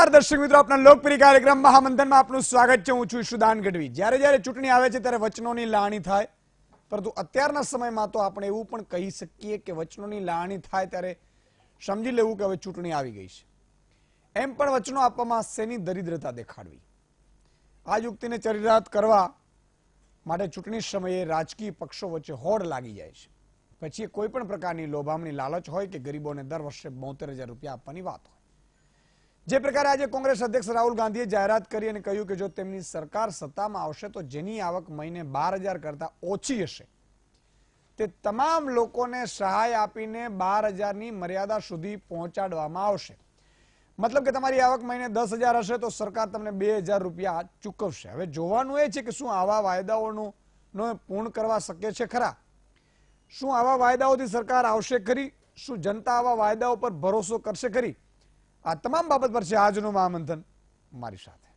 નમસ્કાર દર્શક મિત્રો, આપના લોકપ્રિય કાર્યક્રમ મહામંથનમાં આપનું સ્વાગત છે। હું છું સુદાન ગઢવી। જ્યારે જ્યારે ચૂંટણી આવે છે ત્યારે વચનોની લાણી થાય, પરંતુ અત્યારના સમયમાં તો આપણે એવું પણ કહી શકીએ કે વચનોની લાણી થાય ત્યારે સમજી લેવું કે હવે ચૂંટણી આવી ગઈ છે। એમ પણ વચનો આપવામાં શેની દરિદ્રતા દેખાડવી, આ યુક્તિને ચરિતાર્થ કરવા માટે ચૂંટણી સમયે રાજકીય પક્ષો વચ્ચે હોડ લાગી જાય છે। પછી કોઈ પણ પ્રકારની લોભામણી લાલચ હોય કે ગરીબોને દર વર્ષે 72,000 રૂપિયા આપવાની વાત હોય। જે પ્રકારે આજે કોંગ્રેસ અધ્યક્ષ રાહુલ ગાંધીએ જાહેરાત કરી અને કહ્યું કે જો તેમની સરકાર સત્તામાં આવશે તો જેની આવક મહિને 12,000 કરતા ઓછી હશે તે તમામ લોકોને સહાય આપીને 12,000ની મર્યાદા સુધી પહોંચાડવામાં આવશે। મતલબ કે તમારી આવક મહિને 10,000 હશે તો સરકાર તમને 2,000 રૂપિયા ચૂકવશે। હવે જોવાનું એ છે કે શું આવા વાયદાઓનું પૂર્ણ કરવા શક્ય છે ખરા? શું આવા વાયદાઓથી સરકાર આવશે ખરી? શું જનતા આવા વાયદાઓ પર ભરોસો કરશે ખરી? આ તમામ બાબત પર છે આજનું મહામંથન મારી સાથે।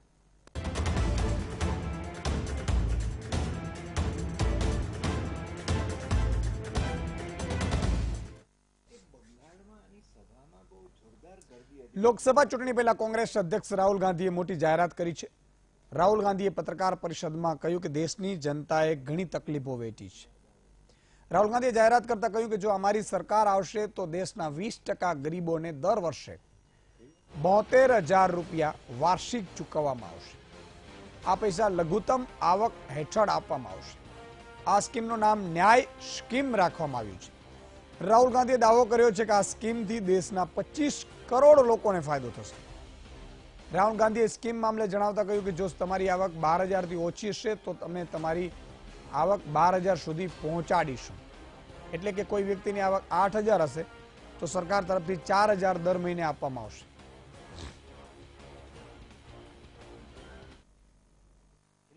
લોકસભા ચૂંટણી પહેલા કોંગ્રેસ અધ્યક્ષ રાહુલ ગાંધીએ મોટી જાહેરાત કરી છે। રાહુલ ગાંધીએ પત્રકાર પરિષદમાં કહ્યું કે દેશની જનતાએ ઘણી તકલીફો વેઠી છે। રાહુલ ગાંધીએ જાહેરાત કરતા કહ્યું કે જો અમારી સરકાર આવશે તો દેશના 20% ગરીબોને દર વર્ષે 72,000 રૂપિયા વાર્ષિક ચૂકવવામાં આવશે। આ પૈસા લઘુત્તમ આવક હેઠળ આપવામાં આવશે। આ સ્કીમનું નામ ન્યાય સ્કીમ રાખવામાં આવ્યું છે। રાહુલ ગાંધીએ દાવો કર્યો છે કે આ સ્કીમથી દેશના 25 કરોડ લોકોને ફાયદો થશે। રાહુલ ગાંધીએ સ્કીમ મામલે જણાવતા કહ્યું કે જો તમારી આવક 12,000 થી ઓછી હશે તો અમે તમારી આવક 12,000 સુધી પહોંચાડીશું। એટલે કે કોઈ વ્યક્તિની આવક 8,000 હશે તો સરકાર તરફથી 4,000 દર મહિને આપવામાં આવશે।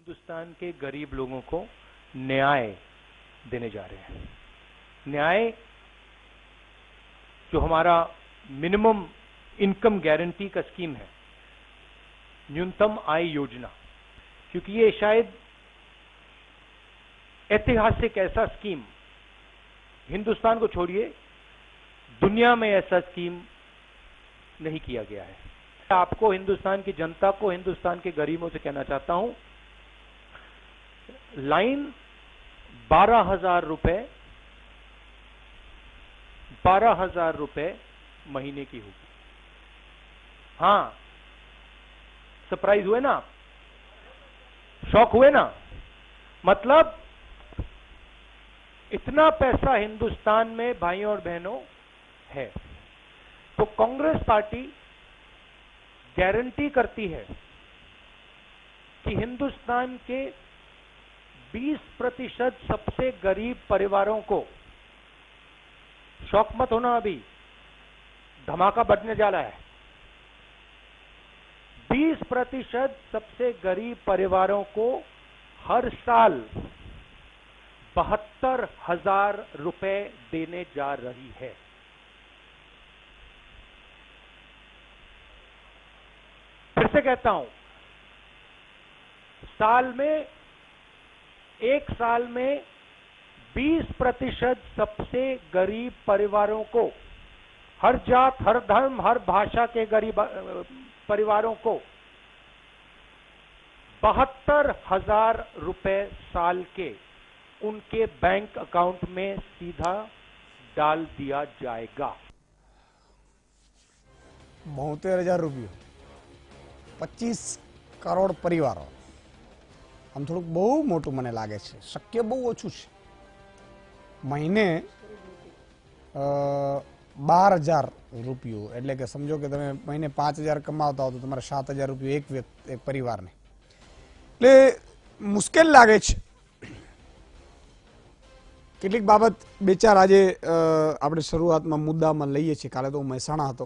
हिंदुस्तान के गरीब लोगों को न्याय देने जा रहे हैं। न्याय जो हमारा मिनिमम इनकम गारंटी का स्कीम है, न्यूनतम आय योजना, क्योंकि ये शायद ऐतिहासिक ऐसा स्कीम हिंदुस्तान को छोड़िए दुनिया में ऐसा स्कीम नहीं किया गया है। आपको, हिंदुस्तान की जनता को, हिंदुस्तान के गरीबों से कहना चाहता हूं, लाइन 12,000 रुपए 12,000 रुपए महीने की होगी। हां, सरप्राइज हुए ना, शॉक हुए ना? मतलब इतना पैसा हिंदुस्तान में भाइयों और बहनों है। तो कांग्रेस पार्टी गारंटी करती है कि हिंदुस्तान के 20% सबसे गरीब परिवारों को, शौक मत होना, अभी धमाका बढ़ने जा रहा है, 20% सबसे गरीब परिवारों को हर साल 72,000 रुपए देने जा रही है। फिर से कहता हूं, साल में, एक साल में 20% सबसे गरीब परिवारों को, हर जात, हर धर्म, हर भाषा के गरीब परिवारों को 72,000 रुपए साल के उनके बैंक अकाउंट में सीधा डाल दिया जाएगा। 72,000 રૂપિયા 25 કરોડ પરિવારો, આમ થોડુંક બહુ મોટું મને લાગે છે, શક્ય બહુ ઓછું છે। મહિને 12,000 રૂપિયો એટલે કે સમજો કે તમે મહિને 5,000 કમાવતા હો તો તમારે 7,000 રૂપિયો એક પરિવારને, એટલે મુશ્કેલ લાગે છે। કેટલીક બાબત બે ચાર આજે આપણે શરૂઆતમાં મુદ્દામાં લઈએ છીએ। કાલે તો હું મહેસાણા હતો,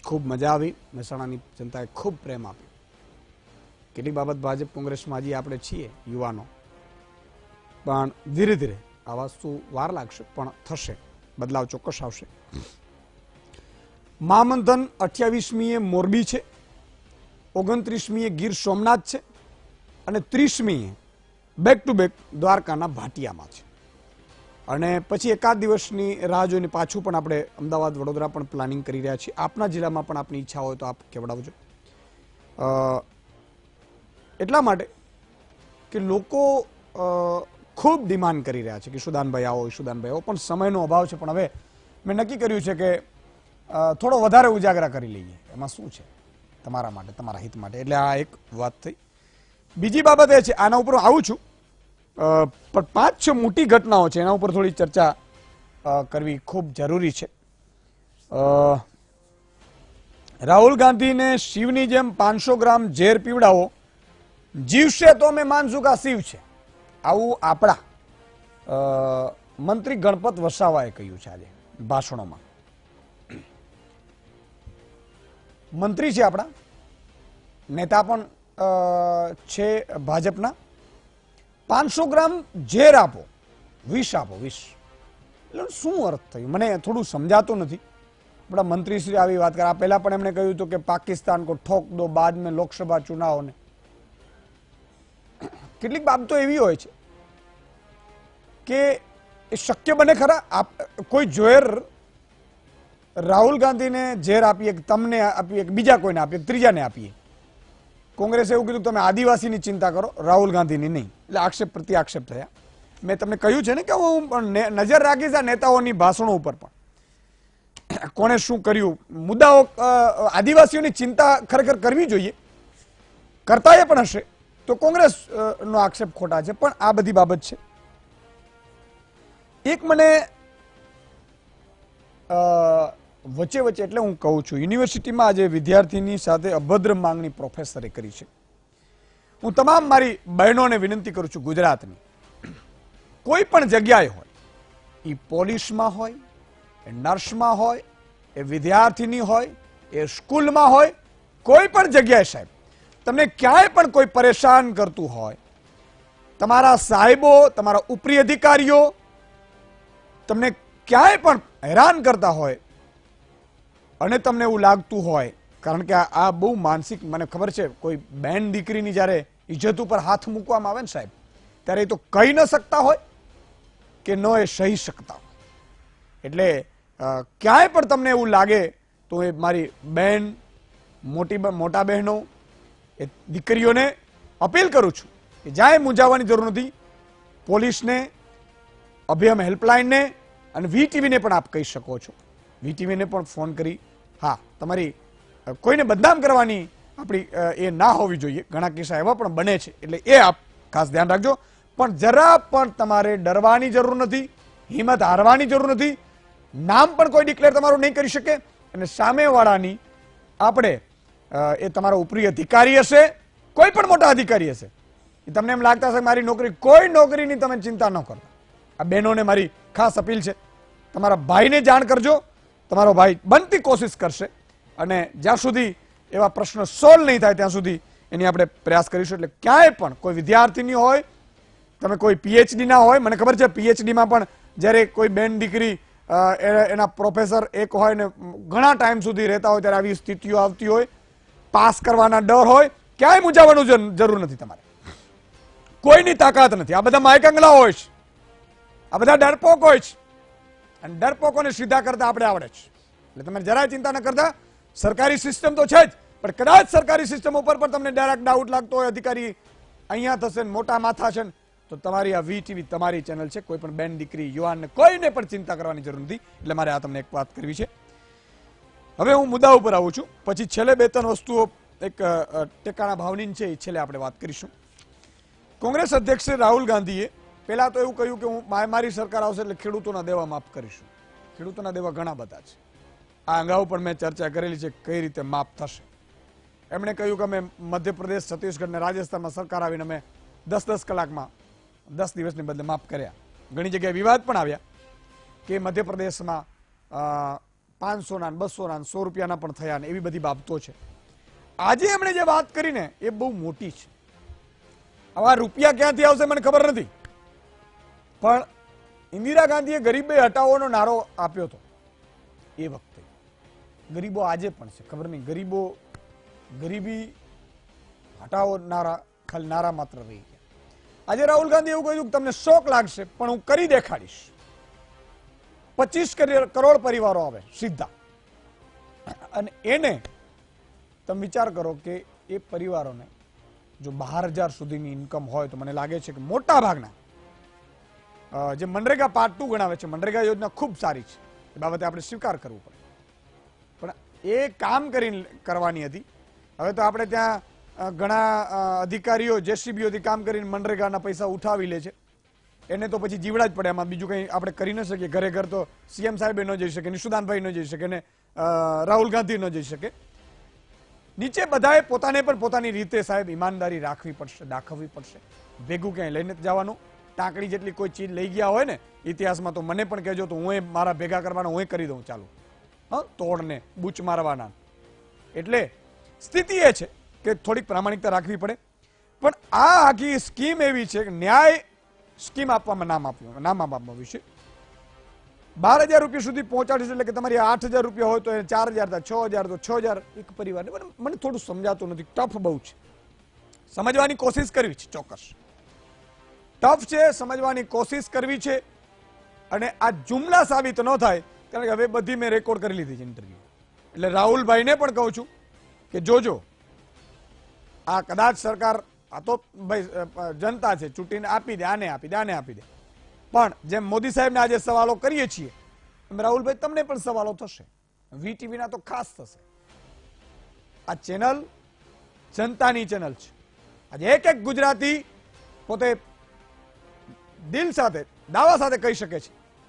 ખૂબ મજા આવી, મહેસાણાની જનતાએ ખૂબ પ્રેમ આપ્યો। કેટલીક બાબત ભાજપ કોંગ્રેસમાં હજી આપણે છીએ યુવાનો, પણ ધીરે ધીરે આ વસ્તુ વાર લાગશે પણ થશે, બદલાવ ચોક્કસ આવશે। મહામંથન 28મીએ મોરબી છે, 29મીએ ગીર સોમનાથ છે અને 30મીએ બેક ટુ બેક દ્વારકાના ભાટિયામાં છે। અને પછી એકાદ દિવસની રાહ જોઈને પાછું પણ આપણે અમદાવાદ વડોદરા પણ પ્લાનિંગ કરી રહ્યા છીએ। આપના જિલ્લામાં પણ આપની ઈચ્છા હોય તો આપ કહેવડાવજો। એટલા માટે કે લોકો ખૂબ ડિમાન્ડ કરી રહ્યા છે કે ઈશુદાનભાઈ આવો, ઈશુદાનભાઈ આવો, પણ સમયનો અભાવ છે. પણ હવે મેં નક્કી કર્યું છે કે થોડો વધારે ઉજાગરા કરી લઈએ. એમાં શું છે તમારા માટે, તમારા હિત માટે. એટલે આ એક વાત થઈ. બીજી બાબત એ છે, આના ઉપર આવું છું, પણ 5-6 મોટી ઘટનાઓ છે એના ઉપર થોડી ચર્ચા કરવી ખૂબ જરૂરી છે. રાહુલ ગાંધીને શિવની જેમ 500 ગ્રામ ઝેર પીવડાવો, જીવશે તો મેં માનશું કે આ શિવ છે, આવું આપણા મંત્રી ગણપત વસાવાએ કહ્યું છે આજે ભાષણોમાં. મંત્રી છે આપણા, નેતા પણ છે ભાજપના. 500 ગ્રામ ઝેર આપો, વિષ આપો, વિષ, એટલે શું અર્થ થયો મને થોડું સમજાતું નથી. આપણા મંત્રી શ્રી આવી વાત કરે. આ પહેલા પણ એમણે કહ્યું હતું કે પાકિસ્તાન કો ઠોક દો બાદ મેં લોકસભા ચુનાવને. કેટલીક બાબતો એવી હોય છે કે એ શક્ય બને ખરા. કોઈ ઝેર રાહુલ ગાંધીને ઝેર આપીએ, તમને આપીએ, બીજા કોઈને આપીએ, ત્રીજાને આપીએ. કોંગ્રેસે એવું કીધું તમે આદિવાસીની ચિંતા કરો, રાહુલ ગાંધીની નહીં. એટલે આક્ષેપ પ્રતિ આક્ષેપ થયા. મેં તમને કહ્યું છે ને કે હું નજર રાખીશ આ નેતાઓની ભાષણો ઉપર પણ, કોણે શું કર્યું. મુદ્દાઓ આદિવાસીઓની ચિંતા ખરેખર કરવી જોઈએ, કરતા એ પણ હશે તો કોંગ્રેસ નો આક્ષેપ ખોટા છે. પણ આ બધી બાબત છે. એક મને વચ્ચે વચ્ચે એટલે હું કહું છું, યુનિવર્સિટીમાં આજે વિદ્યાર્થીની સાથે અભદ્ર માંગણી પ્રોફેસરે કરી છે. હું તમામ મારી બહેનોને વિનંતી કરું છું, ગુજરાતની કોઈ પણ જગ્યાએ હોય, એ પોલીસમાં હોય, એ નર્સમાં હોય, એ વિદ્યાર્થીની હોય, એ સ્કૂલમાં હોય, કોઈ પણ જગ્યાએ સાહેબ તમને ક્યાંય પણ કોઈ પરેશાન કરતું હોય, તમારા સાહેબો, તમારા ઉપરી અધિકારીઓ તમને ક્યાંય પણ હેરાન કરતા હોય અને તમને એવું લાગતું હોય, કારણ કે આ બહુ માનસિક, મને ખબર છે કોઈ બેન દીકરીની જ્યારે ઇજ્જત ઉપર હાથ મૂકવામાં આવે ને સાહેબ, ત્યારે એ તો કહી ન શકતા હોય કે ન એ સહી શકતા હોય. એટલે ક્યાંય પણ તમને એવું લાગે તો એ મારી બહેન, મોટા બહેનો, એ દીકરીઓને અપીલ કરું છું કે જ્યાં મૂંઝાવાની જરૂર નથી. પોલીસને, અભયમ હેલ્પલાઇનને અને વીટીવીને પણ આપ કહી શકો છો. વીટીવીને પણ ફોન કરી, હા, તમારી કોઈને બદનામ કરવાની આપણી એ ના હોવી જોઈએ. ઘણા કિસ્સા એવા પણ બને છે, એટલે એ આપ ખાસ ધ્યાન રાખજો. પણ જરા પણ તમારે ડરવાની જરૂર નથી, હિંમત હારવાની જરૂર નથી. નામ પણ કોઈ ડિક્લેર તમારું નહીં કરી શકે. અને સામેવાળાની આપણે એ તમારો ઉપરી અધિકારી હશે, કોઈ પણ મોટા અધિકારી હશે, એ તમને એમ લાગતા હશે મારી નોકરી, કોઈ નોકરીની તમે ચિંતા ન કરો. આ બહેનોને મારી ખાસ અપીલ છે, તમારા ભાઈને જાણ કરજો. તમારો ભાઈ બનતી કોશિશ કરશે અને જ્યાં સુધી એવા પ્રશ્નો સોલ્વ નહીં થાય ત્યાં સુધી એની આપણે પ્રયાસ કરીશું. એટલે ક્યાંય પણ કોઈ વિદ્યાર્થીની હોય, તમે કોઈ પીએચડી ના હોય, મને ખબર છે પીએચડીમાં પણ જ્યારે કોઈ બેન દીકરી એના પ્રોફેસર એક હોય ને ઘણા ટાઈમ સુધી રહેતા હોય ત્યારે આવી સ્થિતિઓ આવતી હોય, પાસ કરવાના ડર હોય. ક્યાંય મૂંઝાવાનું જરૂર નથી. તમારે કોઈની તાકાત નથી. આ બધા માયકંગલા હોય છે, આ બધા ડરપોક હોય છે, અને ડરપોકોને સીધા કરતા આપણે આવડે છે. એટલે તમે જરાય ચિંતા ન કરતા. સરકારી સિસ્ટમ તો છે જ, પણ કદાચ સરકારી સિસ્ટમ ઉપર પણ તમને ડાયરેક્ટ ડાઉટ લાગતો હોય, અધિકારી અહીંયા થશે ને મોટા માથા છે ને, તો તમારી આ વીટીવી તમારી ચેનલ છે. કોઈ પણ બેન દીકરી, યુવાનને કોઈને પણ ચિંતા કરવાની જરૂર નથી. એટલે મારે આ તમને એક વાત કરવી છે. હવે હું મુદ્દા ઉપર આવું છું, પછી છેલ્લે 2-3 વસ્તુઓ એક ટેકાના ભાવની છે, એ છેલ્લે આપણે વાત કરીશું. કોંગ્રેસ અધ્યક્ષ રાહુલ ગાંધીએ પહેલા તો એવું કહ્યું કે હું મારી સરકાર આવશે એટલે ખેડૂતોના દેવા માફ કરીશું. ખેડૂતોના દેવા ઘણા બધા છે. આ અગાઉ પણ મેં ચર્ચા કરેલી છે કઈ રીતે માફ થશે. એમણે કહ્યું કે અમે મધ્યપ્રદેશ, છત્તીસગઢ અને રાજસ્થાનમાં સરકાર આવીને અમે 10-10 કલાકમાં 10 દિવસને બદલે માફ કર્યા. ઘણી જગ્યાએ વિવાદ પણ આવ્યા કે મધ્યપ્રદેશમાં 500ના, 200ના, 100 રૂપિયાના પણ થયા ને એવી બધી બાબતો છે. આજે એમણે જે વાત કરીને એ બહુ મોટી છે. આવા રૂપિયા ક્યાંથી આવશે મને ખબર નથી, પણ ઇન્દિરા ગાંધીએ ગરીબે હટાવોનો નારો આપ્યો હતો એ વખતે. ગરીબો આજે પણ છે, ખબર નહીં ગરીબી હટાવો નારા ખાલી નારા માત્ર રહી ગયા. આજે રાહુલ ગાંધી એવું કહ્યું કે તમને શોક લાગશે પણ હું કરી દેખાડીશ. 25 કરોડ પરિવારો આવે સીધા, અને એને તમે વિચાર કરો કે એ પરિવારોને જો 12,000 સુધીની ઇન્કમ હોય તો મને લાગે છે કે મોટા ભાગના જે મનરેગા પાર્ટ 2 ગણાવે છે, મનરેગા યોજના ખૂબ સારી છે, એ બાબતે આપણે સ્વીકાર કરવું પડે, પણ એ કામ કરવાની હતી. હવે તો આપણે ત્યાં ઘણા અધિકારીઓ જેસીબીઓથી કામ કરીને મનરેગાના પૈસા ઉઠાવી લે છે, એને તો પછી જીવડા જ પડે, એમાં બીજું કંઈ આપણે કરી ન શકીએ. ઘરે ઘર તો સીએમ સાહેબ ન જઈ શકે, નિશુદાનભાઈ ન જઈ શકે ને રાહુલ ગાંધી ન જઈ શકે. નીચે બધાએ પોતાને પણ પોતાની રીતે સાહેબ ઈમાનદારી રાખવી પડશે, દાખવવી પડશે. ભેગું ક્યાંય લઈને જ જવાનું. ટાંકડી જેટલી કોઈ ચીજ લઈ ગયા હોય ને ઇતિહાસમાં તો મને પણ કહેજો, તો હું મારા ભેગા કરવાના હું કરી દઉં, ચાલુ તોડને બૂચ મારવાના. એટલે સ્થિતિ એ છે કે થોડીક પ્રામાણિકતા રાખવી પડે. પણ આ આખી સ્કીમ એવી છે કે ન્યાય સ્કીમ આપવામાં નામ આપવામાં વિશે 12,000 રૂપિયા સુધી પહોંચાડીશું, એટલે કે તમારી 8,000 રૂપિયા હોય તો એ 4,000 થાય, 6,000 તો 6,000 એક પરિવારને. મને થોડું સમજાતું નથી, ટફ બહુ છે. સમજવાની કોશિશ કરવી છે, ચોક્કસ ટફ છે, સમજવાની કોશિશ કરવી છે. અને આ જુમલા સાબિત ન થાય, કારણ કે હવે બધી મેં રેકોર્ડ કરી લીધી છે ઇન્ટરવ્યુ. એટલે રાહુલભાઈને પણ કહું છું કે જોજો, આ કદાચ સરકાર, આ તો ભાઈ જનતા છે, ચૂંટીને આપી દે, આને આપી દે, આને આપી દે, પણ જેમ મોદી સાહેબને આજે સવાલો કરીએ છીએ એમ રાહુલભાઈ તમને પણ સવાલો થશે, વીટીવીના તો ખાસ થશે. આ ચેનલ જનતાની ચેનલ છે. આજે એક એક ગુજરાતી પોતે દિલ સાથે, દાવા સાથે કહી શકે છે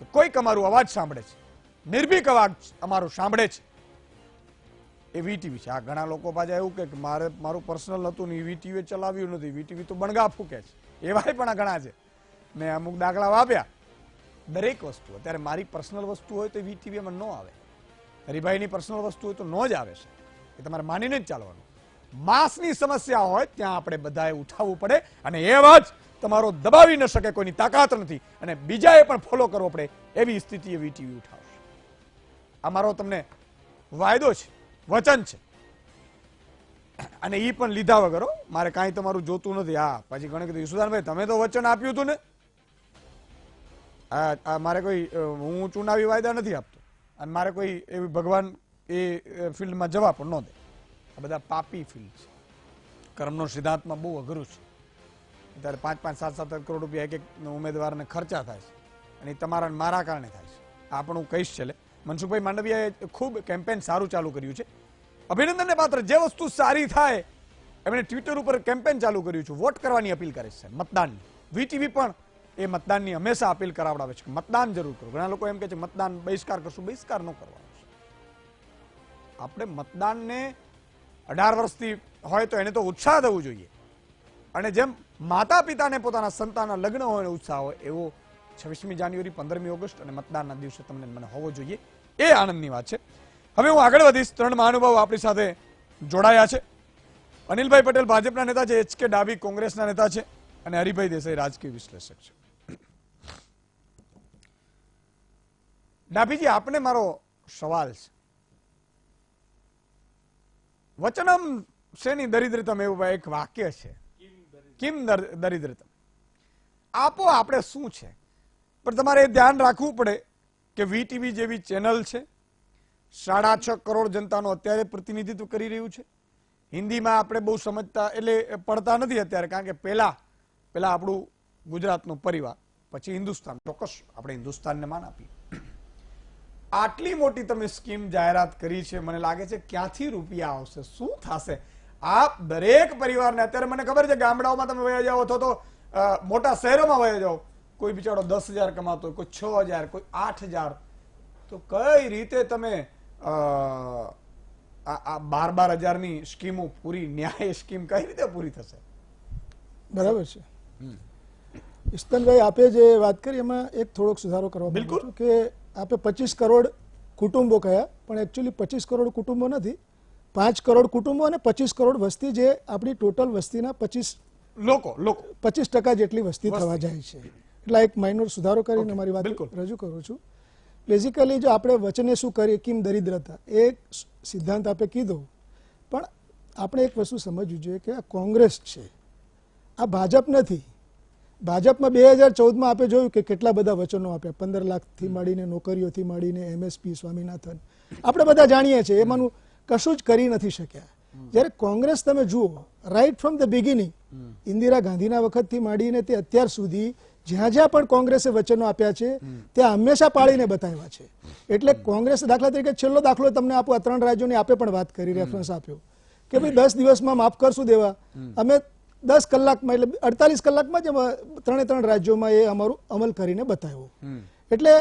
કે કોઈક અમારું અવાજ સાંભળે છે, નિર્ભીક અવાજ અમારું સાંભળે છે, એ વીટીવી છે. આ ઘણા લોકો પાછા એવું કે મારું પર્સનલ હતું ને વીટીવી ચલાવ્યું નથી, વીટીવી તો બણગા ફૂકે છે, એવાય પણ ઘણા છે. મેં અમુક દાખલા આપ્યા. દરેક વસ્તુ અત્યારે મારી પર્સનલ વસ્તુ હોય તો વીટીવી એમાં ન આવે, હરિભાઈની પર્સનલ વસ્તુ હોય તો ન જ આવે છે. એ તમારે માનીને જ ચાલવાનું. માસની સમસ્યા હોય ત્યાં આપણે બધાએ ઉઠાવવું પડે, અને એ અવાજ તમારો દબાવી ન શકે, કોઈની તાકાત નથી, અને બીજાએ પણ ફોલો કરવો પડે એવી સ્થિતિએ વીટીવી ઉઠાવશે. આ મારો તમને વાયદો છે, વચન છે, અને એ પણ લીધા વગર. મારે કાંઈ તમારું જોતું નથી. હા, પછી ઘણે કીધું યશુદાનભાઈ તમે તો વચન આપ્યું હતું ને. મારે કોઈ, હું ચુનાવી વાયદા નથી આપતો, અને મારે કોઈ એવી ભગવાન એ ફિલ્ડમાં જવા પણ ન દે. આ બધા પાપી ફિલ્ડ છે. કર્મનો સિદ્ધાંતમાં બહુ અઘરું છે. ત્યારે 5-5, 7-7 કરોડ રૂપિયા એક એક ઉમેદવારને ખર્ચા થાય છે, અને તમારા મારા કારણે થાય છે. આ પણ હું કહીશ છે. મનસુખભાઈ માંડવિયાએ ખૂબ કેમ્પેન સારું ચાલુ કર્યું છે, અભિનંદનને પાત્ર. જે વસ્તુ સારી થાય એમણે ટ્વિટર ઉપર કેમ્પેન ચાલુ કર્યું છે, વોટ કરવાની અપીલ કરે છે, મતદાનની. વીટીવી પણ એ મતદાનની હંમેશા અપીલ કરાવડાવે છે કે મતદાન જરૂર કરો. ઘણા લોકો એમ કહે છે મતદાન બહિષ્કાર કરશું, બહિષ્કાર ન કરવાનો છે. આપણે મતદાનને 18 વર્ષથી હોય તો એને તો ઉત્સાહ દેવું જોઈએ, અને જેમ માતા પિતાને પોતાના સંતાનના લગ્ન હોય ઉત્સાહ હોય, એવો 26મી જાન્યુઆરી, 15મી ઓગસ્ટ અને મતદાનના દિવસે તમને મને હોવો જોઈએ. એ આનંદની વાત છે. હવે હું આગળ વધીશ. 3 મહાનુભાવો આપણી સાથે જોડાયા છે. અનિલભાઈ પટેલ ભાજપના નેતા છે, HK ડાબી કોંગ્રેસના નેતા છે, અને હરિભાઈ દેસાઈ રાજકીય વિશ્લેષક છે. ડાભીજી, આપને મારો સવાલ છે. વચનમ શેની દરિદ્રતમ એવું એક વાક્ય છે, કિમ દરિદ્રતમ. આપો આપણે શું છે, પણ તમારે એ ધ્યાન રાખવું પડે કે વીટીવી જેવી ચેનલ છે, 6.5 કરોડ જનતાનું અત્યારે પ્રતિનિધિત્વ કરી રહ્યું છે. હિન્દીમાં આપણે બહુ સમજતા એટલે પડતા નથી અત્યારે, કારણ કે પહેલા આપણું ગુજરાતનો પરિવાર, પછી હિન્દુસ્તાન. ચોક્કસ આપણે હિન્દુસ્તાનને માન આપીએ. આટલી મોટી તમે સ્કીમ જાહેરાત કરી છે, મને લાગે છે ક્યાંથી રૂપિયા આવશે, શું થશે? આપ દરેક પરિવારને, અત્યારે મને ખબર છે ગામડાઓમાં તમે વયા જાઓ અથવા તો મોટા શહેરોમાં વયા જાઓ, કોઈ બિચારો 10,000 કમાતો હોય, કોઈ 6,000, કોઈ 8,000, તો કઈ રીતે તમે આ 12,000ની સ્કીમો પૂરી, ન્યાય સ્કીમ કઈ રીતે પૂરી થશે? બરાબર છે. ઈસ્તનભાઈ, આપે જે વાત કરી એમાં એક થોડોક સુધારો કરવા માંગુ છું કે આપે 25 કરોડ કુટુંબો કહ્યા, પણ એકચ્યુઅલી 25 કરોડ કુટુંબો નથી, 5 કરોડ કુટુંબો અને 25 કરોડ વસ્તી, જે આપણી ટોટલ વસ્તીના 25% જેટલી વસ્તી થવા જાય છે. એટલે એક માઇનોર સુધારો કરીને મારી વાત રજૂ કરું છું. બેઝિકલી જો આપણે વચને શું કરીએ, કિમ દરિદ્રતા, એક સિદ્ધાંત આપે કીધો, પણ આપણે એક વસ્તુ સમજવું જોઈએ કે આ કોંગ્રેસ છે, આ ભાજપ નથી. ભાજપમાં 2014માં આપે જોયું કે કેટલા બધા વચનો આપ્યા, 15 લાખથી માંડીને, નોકરીઓથી માંડીને, MSP, સ્વામિનાથન, આપણે બધા જાણીએ છીએ. એમાંનું કશું જ કરી નથી શક્યા. જ્યારે કોંગ્રેસ તમે જુઓ right from the beginning Indira ગાંધીના વખતથી માંડીને તે અત્યાર સુધી જ્યાં જ્યાં પણ કોંગ્રેસે વચનો આપ્યા છે ત્યાં હંમેશા પાળીને બતાવ્યા છે. એટલે કોંગ્રેસ દાખલા તરીકે છેલ્લો દાખલો તમને આપો, આ 3 રાજ્યોની આપે પણ વાત કરી, રેફરન્સ આપ્યો કે ભાઈ 10 દિવસમાં માફ કરશું દેવા, અમે 10 કલાકમાં એટલે 48 કલાકમાં જ 3 રાજ્યોમાં એ અમારું અમલ કરીને બતાવ્યો. એટલે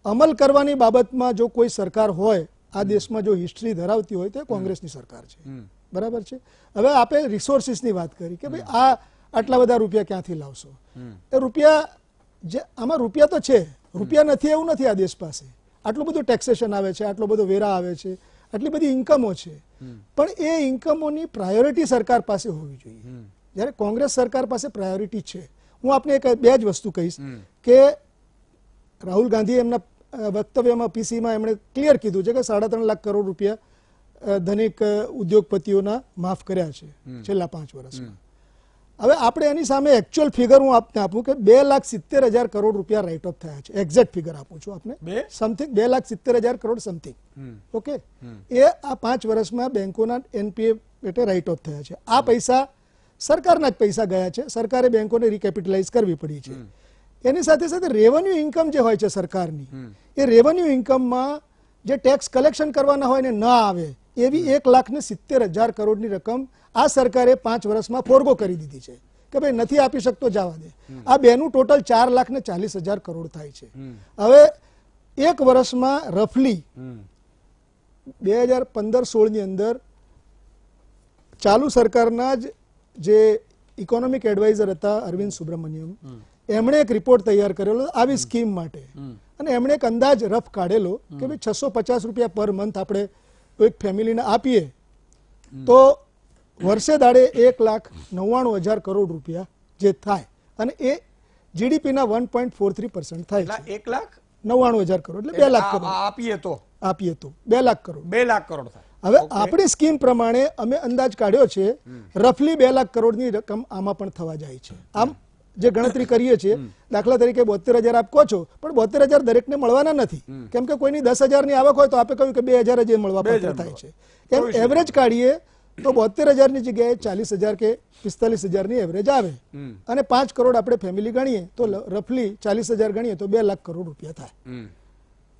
અમલ કરવાની બાબતમાં જો કોઈ સરકાર હોય આ દેશમાં, જો હિસ્ટ્રી ધરાવતી હોય તો કોંગ્રેસની સરકાર છે. બરાબર છે. હવે આપણે રિસોર્સિસની વાત કરી કે ભાઈ આ આટલા બધા રૂપિયા ક્યાંથી લાવશો. એ રૂપિયા જે આમાં રૂપિયા તો છે, રૂપિયા નથી એવું નથી. આ દેશ પાસે આટલું બધું ટેક્સેશન આવે છે, આટલો બધો વેરા આવે છે, આટલી બધી ઇન્કમો છે, પણ એ ઇન્કમોની પ્રાયોરિટી સરકાર પાસે હોવી જોઈએ. જ્યારે કોંગ્રેસ સરકાર પાસે પ્રાયોરિટી છે. હું આપને એક 2 જ વસ્તુ કહીશ કે રાહુલ ગાંધીએ એમના વક્તવ્યમાં પીસીમાં એમણે ક્લિયર કીધું છે કે 3.5 લાખ કરોડ રૂપિયા ધનિક ઉદ્યોગપતિઓના માફ કર્યા છે છેલ્લા 5 વર્ષમાં. હવે આપણે એની સામે એકચ્યુઅલ ફિગર હું આપને આપું કે 2,70,000 કરોડ રૂપિયા રાઇટ ઓફ થયા છે. એક્ઝેક્ટ ફિગર આપું છું આપને, સમથિંગ 2,70,000 કરોડ સમથિંગ. ઓકે, એ આ 5 વર્ષમાં બેંકોના એનપીએ પેટે રાઇટ ઓફ થયા છે. આ પૈસા સરકારના જ પૈસા ગયા છે, સરકારે બેંકોને રિકેપિટલાઇઝ કરવી પડી છે. એની સાથે સાથે રેવન્યુ ઇન્કમ જે હોય છે સરકારની, એ રેવન્યુ ઇન્કમમાં જે ટેક્સ કલેક્શન કરવાના હોય ને ન આવે એવી 1,70,000 કરોડની રકમ આ સરકારે 5 વર્ષમાં ફોરગો કરી દીધી છે કે ભાઈ નથી આપી શકતો જવા દે. આ બેનું ટોટલ 4,40,000 કરોડ થાય છે. હવે એક વર્ષમાં રફલી 2015-16 ની અંદર ચાલુ સરકારના જ જે ઇકોનોમિક એડવાઇઝર હતા અરવિંદ સુબ્રમણ્યમ, એમણે એક રિપોર્ટ તૈયાર કરેલો આવી સ્કીમ માટે, અને એમણે એક અંદાજ રફ કાઢેલો કે ભાઈ 650 રૂપિયા પર મંથ આપણે એક ફેમિલીને આપીએ તો વર્ષે દાડે 1,99,000 કરોડ રૂપિયા જે થાય, અને એ જીડીપીના 1.43% થાય છે. 1,99,000 કરોડ એટલે 2 લાખ કરોડ આપીએ તો 2 લાખ કરોડ 2 લાખ કરોડ થાય. હવે આપણી સ્કીમ પ્રમાણે અમે અંદાજ કાઢ્યો છે રફલી 2 લાખ કરોડની રકમ આમાં પણ થવા જાય છે. આમ જે ગણતરી કરીએ છીએ, દાખલા તરીકે 72,000 આપ કહો છો, પણ 72,000 દરેકને મળવાના નથી, કેમ કે કોઈની 10,000 ની આવક હોય તો આપણે કહ્યું કે 2,000 જ મળવા પાત્ર થાય છે. એમ એવરેજ કાઢીએ તો 72,000 ની જગ્યાએ 40,000 કે 45,000 ની એવરેજ આવે, અને 5 કરોડ આપણે ફેમિલી ગણીએ તો રફલી 40,000 ગણીએ તો 2 લાખ કરોડ રૂપિયા થાય.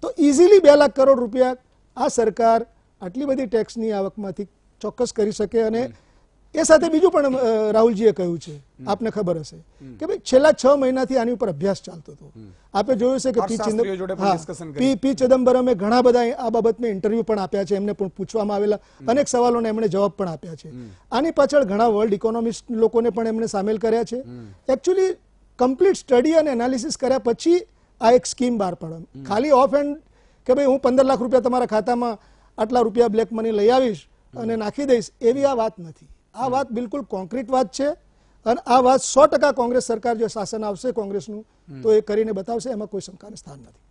તો ઇઝીલી 2 લાખ કરોડ રૂપિયા આ સરકાર આટલી બધી ટેક્સની આવકમાંથી ચોક્કસ કરી શકે. અને એ સાથે બીજું પણ રાહુલજીએ કહ્યું છે, આપને ખબર હશે કે ભાઈ છેલ્લા 6 મહિનાથી આની ઉપર અભ્યાસ ચાલતો હતો. આપણે જોયું છે કે પી ચિદમ્બરમે ઘણા બધા આ બાબતમાં ઇન્ટરવ્યુ પણ આપ્યા છે, એમને પણ પૂછવામાં આવેલા અનેક સવાલોને એમણે જવાબ પણ આપ્યા છે. આની પાછળ ઘણા વર્લ્ડ ઇકોનોમિસ્ટ લોકોને પણ એમણે સામેલ કર્યા છે. એકચ્યુઅલી કમ્પ્લીટ સ્ટડી અને એનાલિસિસ કર્યા પછી આ એક સ્કીમ બહાર પાડવા, ખાલી ઓફ એન્ડ કે ભાઈ હું 15 લાખ રૂપિયા તમારા ખાતામાં આટલા રૂપિયા બ્લેક મની લઈ આવીશ અને નાખી દઈશ, એવી આ વાત નથી. આ વાત બિલકુલ કોન્ક્રીટ વાત છે, અને આ વાત 100% કોંગ્રેસ સરકાર જો શાસન આવશે કોંગ્રેસનું તો એ કરીને બતાવશે, એમાં કોઈ શંકાને સ્થાન નથી.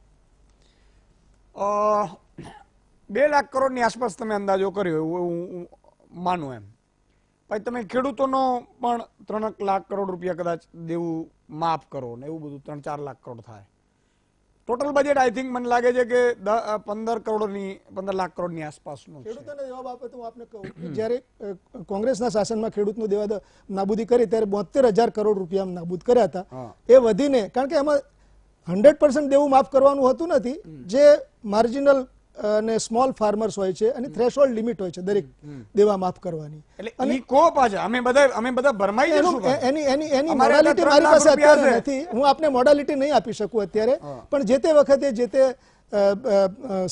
2 લાખ કરોડની આસપાસ તમે અંદાજો કર્યો એવું હું માનું. એમ પછી તમે ખેડૂતોનો પણ 3 લાખ કરોડ રૂપિયા કદાચ દેવું માફ કરો ને એવું બધું 3-4 લાખ કરોડ થાય. ટોટલ બજેટ આઈ થિંક મને લાગે છે કે 15 લાખ કરોડની આસપાસનું છે. ખેડૂતોને જવાબ આપે તો હું આપને કહું કે જ્યારે કોંગ્રેસના શાસનમાં ખેડૂતનો દેવા નાબૂદી કરી ત્યારે 72,000 કરોડ રૂપિયા નાબૂદ કર્યા હતા. એ વધીને, કારણ કે એમાં 100% દેવું માફ કરવાનું હતું નથી, જે માર્જિનલ અને સ્મોલ ફાર્મર્સ હોય છે અને થ્રેશોલ્ડ લિમિટ હોય છે દરેક દેવા માફ કરવાની. એટલે ઈ કો પાછા અમે બધા ભરમાઈ જશું. એની મોડાલિટી મારી પાસે અત્યારે નથી, હું આપને મોડાલિટી નહીં આપી શકું અત્યારે, પણ જે તે વખતે જે તે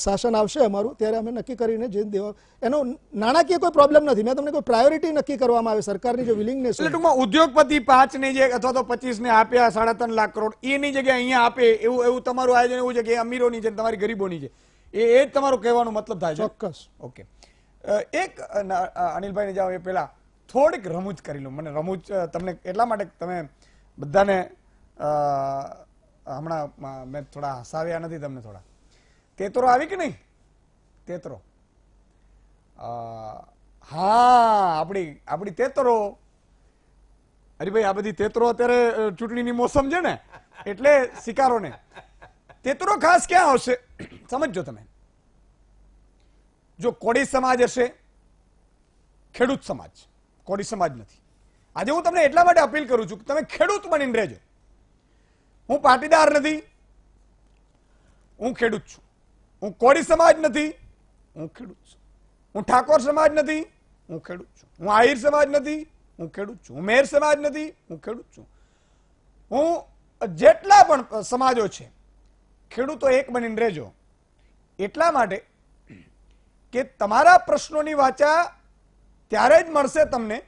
શાસન આવશે અમારું ત્યારે અમે નક્કી કરીને જે દેવા, એનો નાણાકીય કોઈ પ્રોબ્લેમ નથી. મેં તમને કોઈ પ્રાયોરિટી નક્કી કરવામાં આવે સરકારની જો વિલિંગનેસ. એટલે ટૂંકમાં ઉદ્યોગપતિ 5 ની જગ્યાએ અથવા તો 25 ને આપ્યા 3.5 લાખ કરોડ, એની જગ્યાએ અહીંયા આપે એવું તમારું આયોજન એવું છે કે અમીરોની છે તમારી ગરીબોની છે, એ જ તમારું કહેવાનો મતલબ થાય છે? ચોક્કસ. ઓકે, એક અનિલભાઈ ને જાઓ એ પહેલા થોડીક રમૂજ કરી લો. મને રમૂજ તમને એટલા માટે તમે બધાને હમણાં મેં થોડા હસાવ્યા નથી તમને. થોડા તેતરો આવી કે નહીં? તેતરો, હા, આપણી તેતરો. હરીભાઈ આ બધી તેતરો અત્યારે ચૂંટણીની મોસમ છે ને, એટલે શિકારોને તેતરો ખાસ ક્યાં આવશે સમજો તમે. જો કોળી સમાજ હશે, ખેડૂત સમાજ, કોળી સમાજ નથી. આજે હું તમને એટલા માટે અપીલ કરું છું કે તમે ખેડૂત બનીને રહેજો. હું પાટીદાર નથી, હું ખેડૂત છું. હું કોળી સમાજ નથી, હું ખેડૂત છું. હું ઠાકોર સમાજ નથી, હું ખેડૂત છું. હું આહિર સમાજ નથી, હું ખેડૂત છું. હું મેર સમાજ નથી, હું ખેડૂત છું. હું જેટલા પણ સમાજો છે, ખેડૂતો એક બનીને રહેજો. એટલા માટે કે તમારા પ્રશ્નોની વાચા ત્યારે જ મળશે તમને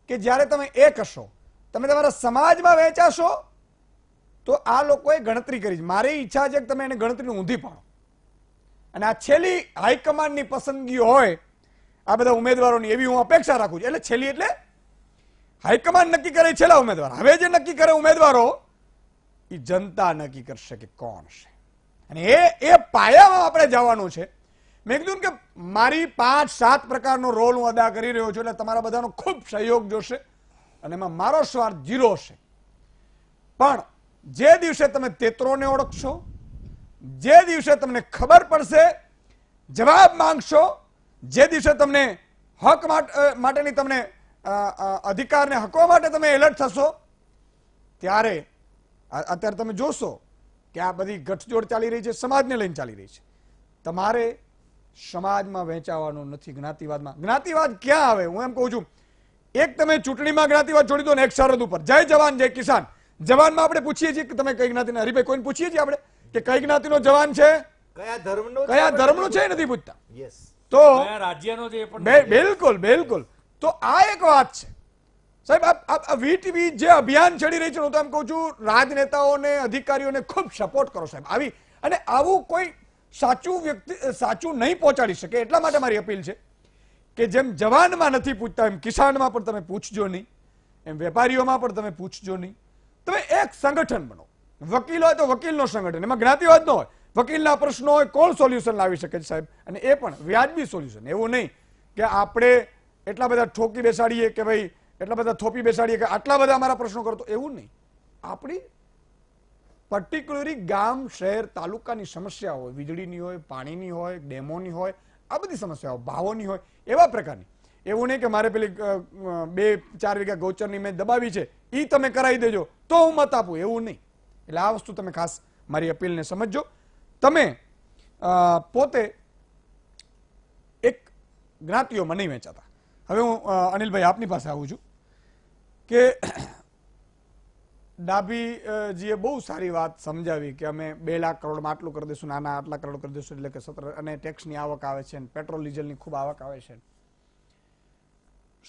કે જ્યારે તમે એક હશો. તમે તમારા સમાજમાં વહેંચાશો તો આ લોકોએ ગણતરી કરી. મારી ઈચ્છા છે કે તમે એને ગણતરીને ઊંધી પાડો અને આ છેલ્લી હાઈકમાન્ડની પસંદગી હોય આ બધા ઉમેદવારોની, એવી હું અપેક્ષા રાખું છું. એટલે છેલ્લી એટલે હાઈકમાન્ડ નક્કી કરે છેલ્લા ઉમેદવાર. હવે જે નક્કી કરે ઉમેદવારો એ જનતા નક્કી કરશે કે કોણ છે. અને એ પાયામાં આપણે જવાનું છે. મેં કીધું કે મારી 5-7 પ્રકારનો રોલ હું અદા કરી રહ્યો છું, એટલે તમારા બધાનો ખૂબ સહયોગ જોશે અને એમાં મારો સ્વાર્થ 0 હશે. પણ જે દિવસે તમે તેતરોને ઓળખશો, જે દિવસે તમને ખબર પડશે, જવાબ માંગશો, જે દિવસે તમને હક માટેની તમને અધિકારને હકવા માટે તમે એલર્ટ થશો, ત્યારે અત્યારે તમે જોશો કે આ બધી ગઠજોડ ચાલી રહી છે, સમાજને લઈને ચાલી રહી છે. તમારે સમાજમાં વહેંચાવાનું નથી, જ્ઞાતિવાદમાં. જ્ઞાતિવાદ ક્યાં આવે? હું એમ કહું છું, એક તમે ચૂંટણીમાં જ્ઞાતિવાદ છોડી દો ને એક સરહદ ઉપર જય જવાન જય કિસાન. જવાનમાં આપણે પૂછીએ છીએ કે તમે કઈ જ્ઞાતિના? હરિભાઈ, કોઈને પૂછીએ છીએ આપણે કે કઈ જ્ઞાતિનો જવાન છે, કયા ધર્મનો છે, નથી પૂછતા. તો રાજ્યનો છે બિલકુલ બિલકુલ. તો આ એક વાત છે સાહેબ. આ વીટીવી જે અભિયાન ચડી રહી છે, હું તો એમ કહું છું રાજનેતાઓને, અધિકારીઓને ખૂબ સપોર્ટ કરો સાહેબ. આવી અને આવું કોઈ સાચું નહીં પહોંચાડી શકે. એટલા માટે મારી અપીલ છે કે જેમ જવાનમાં નથી પૂછતા એમ કિસાનમાં પણ તમે પૂછજો નહીં, એમ વેપારીઓમાં પણ તમે પૂછજો નહીં. તમે એક સંગઠન બનો. વકીલ હોય તો વકીલનો સંગઠન, એમાં જ્ઞાતિવાદ ન હોય. વકીલના પ્રશ્નો હોય, કોણ સોલ્યુશન લાવી શકે છે સાહેબ? અને એ પણ વ્યાજબી સોલ્યુશન. એવું નહીં કે આપણે એટલા બધા ઠોકી બેસાડીએ કે ભાઈ એટલા બધા થોપી બેસાડીએ કે આટલા બધા અમારા પ્રશ્નો કરતો, એવું નહીં. આપણી પર્ટિક્યુલરી ગામ, શહેર, તાલુકાની સમસ્યા હોય, વીજળીની હોય, પાણીની હોય, ડેમોની હોય, આ બધી સમસ્યાઓ, ભાવોની હોય, એવા પ્રકારની. એવું નહીં કે મારે પેલી 2-4 વીઘા ગૌચરની મેં દબાવી છે, એ તમે કરાવી દેજો તો હું મત આપું, એવું નહીં. એટલે આ વસ્તુ તમે ખાસ મારી અપીલને સમજજો. તમે પોતે એક જ્ઞાતિઓમાં નહીં વહેંચાતા. હવે હું અનિલભાઈ આપની પાસે આવું છું કે ડાભીજીએ બહુ સારી વાત સમજાવી કે અમે 2 લાખ કરોડમાં આટલું કરી દઈશું, નાના આટલા કરોડ કરી દઈશું, એટલે કે 17, અને ટેક્સની આવક આવે છે, પેટ્રોલ ડીઝલની ખૂબ આવક આવે છે.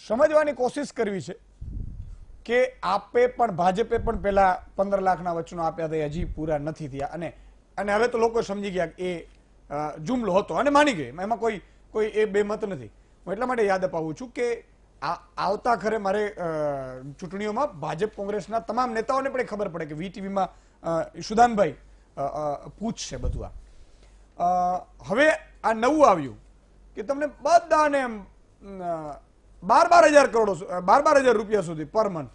સમજવાની કોશિશ કરવી છે કે આપે પણ, ભાજપે પણ પહેલા 15 લાખના વચનો આપ્યા હતા, હજી પૂરા નથી થયા. અને હવે તો લોકો સમજી ગયા કે એ જુમલો હતો અને માની ગયા. એમાં કોઈ એ બેમત નથી. હું એટલા માટે યાદ અપાવું છું કે આવતા ખરે મારે ચૂંટણીઓમાં ભાજપ કોંગ્રેસના તમામ નેતાઓને પણ ખબર પડે કે વીટીવીમાં સુદાનભાઈ પૂછશે બધું. હવે આ નવું આવ્યું કે તમને બધાને 12,000 કરોડ, 12,000 રૂપિયા સુધી પર મંથ.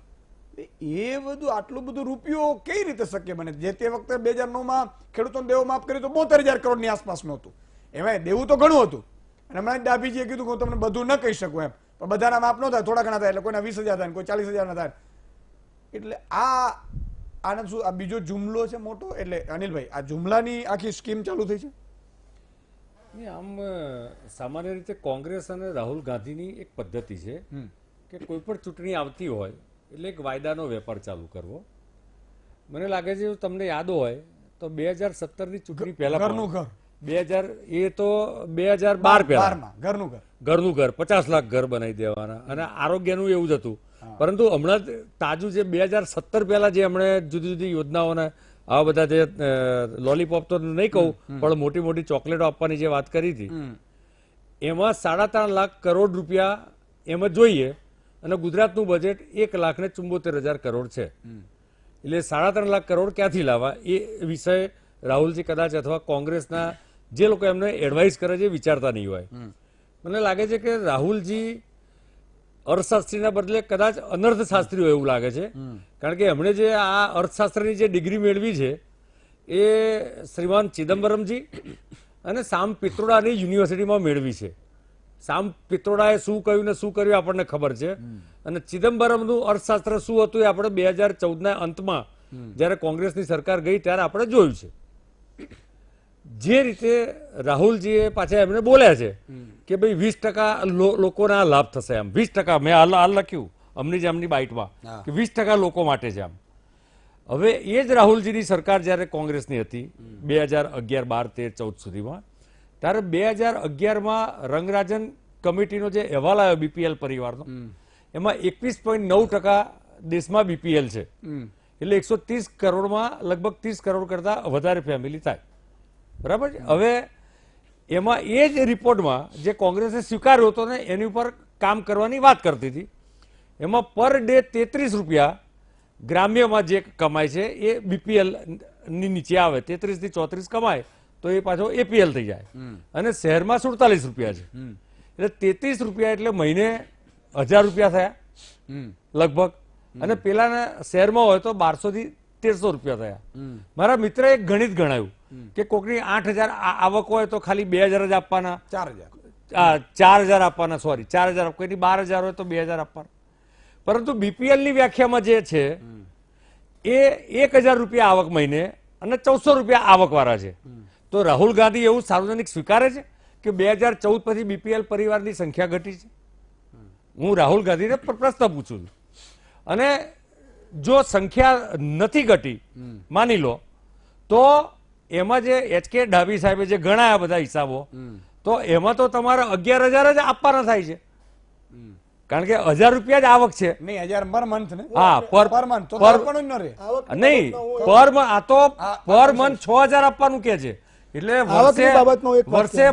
એ બધું આટલું બધું રૂપિયો કઈ રીતે શક્ય બને? જે તે વખતે 2009માં ખેડૂતોને દેવો માફ કર્યું તો 72,000 કરોડની આસપાસનું હતું. એમાં દેવું તો ઘણું હતું. અને હમણાં ડાભીજીએ કીધું કે હું તમને બધું ન કહી શકું એમ, પણ બધાના માફ ન થાય, થોડા ઘણા થાય. એટલે કોઈના 20,000 થાય, કોઈ 40,000 ના થાય. એટલે આનંદ શું, આ બીજો જુમલો છે મોટો. એટલે અનિલભાઈ, આ જુમલાની આખી સ્કીમ ચાલુ થઈ છે. આમ સામાન્ય રીતે કોંગ્રેસ અને રાહુલ ગાંધીની એક પદ્ધતિ છે કે કોઈ પણ ચૂંટણી આવતી હોય એટલે એક વાયદાનો વેપાર ચાલુ કરવો. મને લાગે છે તમને યાદ હોય તો 2017ની ચૂંટણી પહેલા ઘરનું ઘર 2000 એ તો 2012 પહેલા ઘરનું ઘર 50 લાખ ઘર બનાવી દેવાના અને આરોગ્યનું એવું જ હતું. પરંતુ હમણાં તાજું જે 2017 પહેલા જે હમણે જુદી જુદી યોજનાઓના આવા બધા જે લોલીપોપ તો નહીં કહું પણ મોટી મોટી ચોકલેટો આપવાની જે વાત કરી હતી એમાં 3.5 લાખ કરોડ રૂપિયા એમાં જોઈએ અને ગુજરાતનું બજેટ 1,74,000 કરોડ છે. એટલે 3.5 લાખ કરોડ ક્યાંથી લાવવા એ વિષય રાહુલજી કદાચ અથવા કોંગ્રેસના જે લોકો એમને એડવાઇસ કરે છે વિચારતા નહીં હોય. મને લાગે છે કે રાહુલજી અર્થશાસ્ત્રીના બદલે કદાચ અનર્થશાસ્ત્રી હોય એવું લાગે છે. કારણ કે એમણે જે આ અર્થશાસ્ત્રની જે ડિગ્રી મેળવી છે એ શ્રીમાન ચિદમ્બરમજી અને સામ પિત્રોડાની યુનિવર્સિટીમાં મેળવી છે. સામ પિત્રોડાએ શું કહ્યું ને શું કર્યું આપણને ખબર છે, અને ચિદમ્બરમનું અર્થશાસ્ત્ર શું હતું એ આપણે 2014ના અંતમાં જ્યારે કોંગ્રેસની સરકાર ગઈ ત્યારે આપણે જોયું છે. જે રીતે રાહુલજીએ પાછા એમને બોલ્યા છે કે ભાઈ 20% લોકોને આ લાભ થશે, આમ 20% મેં હાલ લખ્યું અમની બાઇટમાં કે 20% લોકો માટે છે. આમ હવે એ જ રાહુલજીની સરકાર જ્યારે કોંગ્રેસની હતી 2011, 12, 13, 14 સુધીમાં, ત્યારે 2011માં રંગરાજન કમિટીનો જે અહેવાલ આવ્યો બીપીએલ પરિવારનો, એમાં 21.9% દેશમાં બીપીએલ છે. એટલે 130 કરોડમાં લગભગ 30 કરોડ કરતા વધારે ફેમિલી થાય. બરાબર છે. હવે એમાં એ જ રિપોર્ટમાં જે કોંગ્રેસે સ્વીકાર્યો હતો ને એની ઉપર કામ કરવાની વાત કરતી હતી, એમાં પર ડે 33 રૂપિયા ગ્રામ્યમાં જે કમાય છે એ બીપીએલ ની નીચે આવે, 33 થી 34 કમાય તો એ પાછો એપીએલ થઈ જાય, અને શહેરમાં 47 રૂપિયા છે. એટલે 33 રૂપિયા એટલે મહિને 1000 રૂપિયા થયા લગભગ, અને પેલાના શહેરમાં હોય તો 1200 થી 1300 રૂપિયા થયા. મારા મિત્રએ એક ગણિત ગણાયું કે કોકની 8000 આવક હોય તો ખાલી 2000 જ આપવાના, 4000 આપવાના, સોરી 4000, કોઈની 12000 હોય તો 2000 આપવાના. પરંતુ બીપીએલ ની વ્યાખ્યામાં જે છે એ 1000 રૂપિયા આવક મહિને અને 1400 રૂપિયા આવક વાળા છે. તો રાહુલ ગાંધી એવું સાર્વજનિક સ્વીકારે છે કે 2014 પછી બીપીએલ પરિવારની સંખ્યા ઘટી છે? હું રાહુલ ગાંધીને પ્રશ્ન પૂછું છું. અને જો સંખ્યા નથી ઘટી માની લો, તો એમાં જે HK ડાભી સાહેબે જે ગણાયા બધા હિસાબો, તો એમાં તો તમારે 11000 જ આપવાના થાય છે, કારણ કે 1000 રૂપિયા જ આવક છે. નહીં, 1000 પર મંથ ને? હા, પર મંથ તો પણ ન રહે. નહીં, પર મંથ 6000 આપવાનું કે છે. એટલે વર્ષે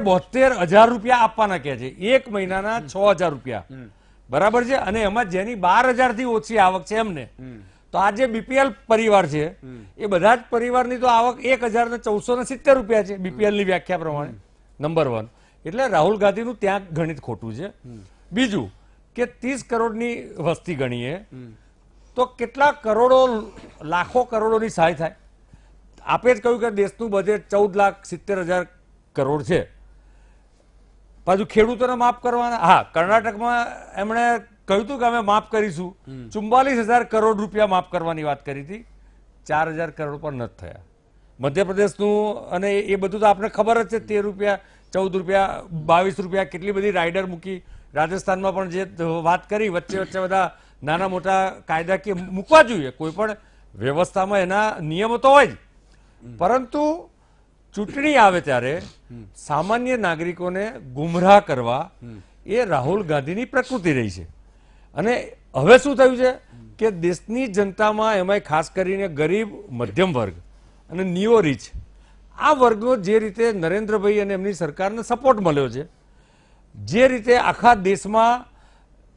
72000 રૂપિયા આપવાના કે છે, એક મહિનાના 6000 રૂપિયા. બરાબર છે. અને એમાં જેની 12000 થી ઓછી આવક છે એમને, તો આ જે બીપીએલ પરિવાર છે એ બધા જ પરિવારની તો આવક 1470 રૂપિયા છે બીપીએલ ની વ્યાખ્યા પ્રમાણે. નંબર 1. એટલે રાહુલ ગાંધીનું ત્યાં ગણિત ખોટું છે. બીજું કે 30 કરોડની વસ્તી ગણીએ તો કેટલા કરોડો, લાખો કરોડોની સહાય થાય. આપે જ કહ્યું કે દેશનું બજેટ 14,70,000 કરોડ છે. પાછું ખેડૂતોને માફ કરવાના. હા, કર્ણાટકમાં એમણે કહ્યું હતું કે અમે માફ કરીશું, 44,000 કરોડ રૂપિયા માફ કરવાની વાત કરી હતી, 4,000 કરોડ પણ નથી થયા. મધ્યપ્રદેશનું, અને એ બધું તો આપણે ખબર જ છે, 13 રૂપિયા, 14 રૂપિયા, 22 રૂપિયા, કેટલી બધી રાઇડર મૂકી. રાજસ્થાનમાં પણ જે વાત કરી, વચ્ચે બધા નાના મોટા કાયદાકીય મૂકવા જોઈએ, કોઈ પણ વ્યવસ્થામાં એના નિયમો તો હોય જ, પરંતુ ચૂંટણી આવે ત્યારે સામાન્ય નાગરિકોને ગુમરાહ કરવા એ રાહુલ ગાંધીની પ્રકૃતિ રહી છે. અને હવે શું થયું છે કે દેશની જનતામાં, એમાંય ખાસ કરીને ગરીબ, મધ્યમ વર્ગ અને નિયો રીચ, આ વર્ગનો જે રીતે નરેન્દ્રભાઈ અને એમની સરકારને સપોર્ટ મળ્યો છે, જે રીતે આખા દેશમાં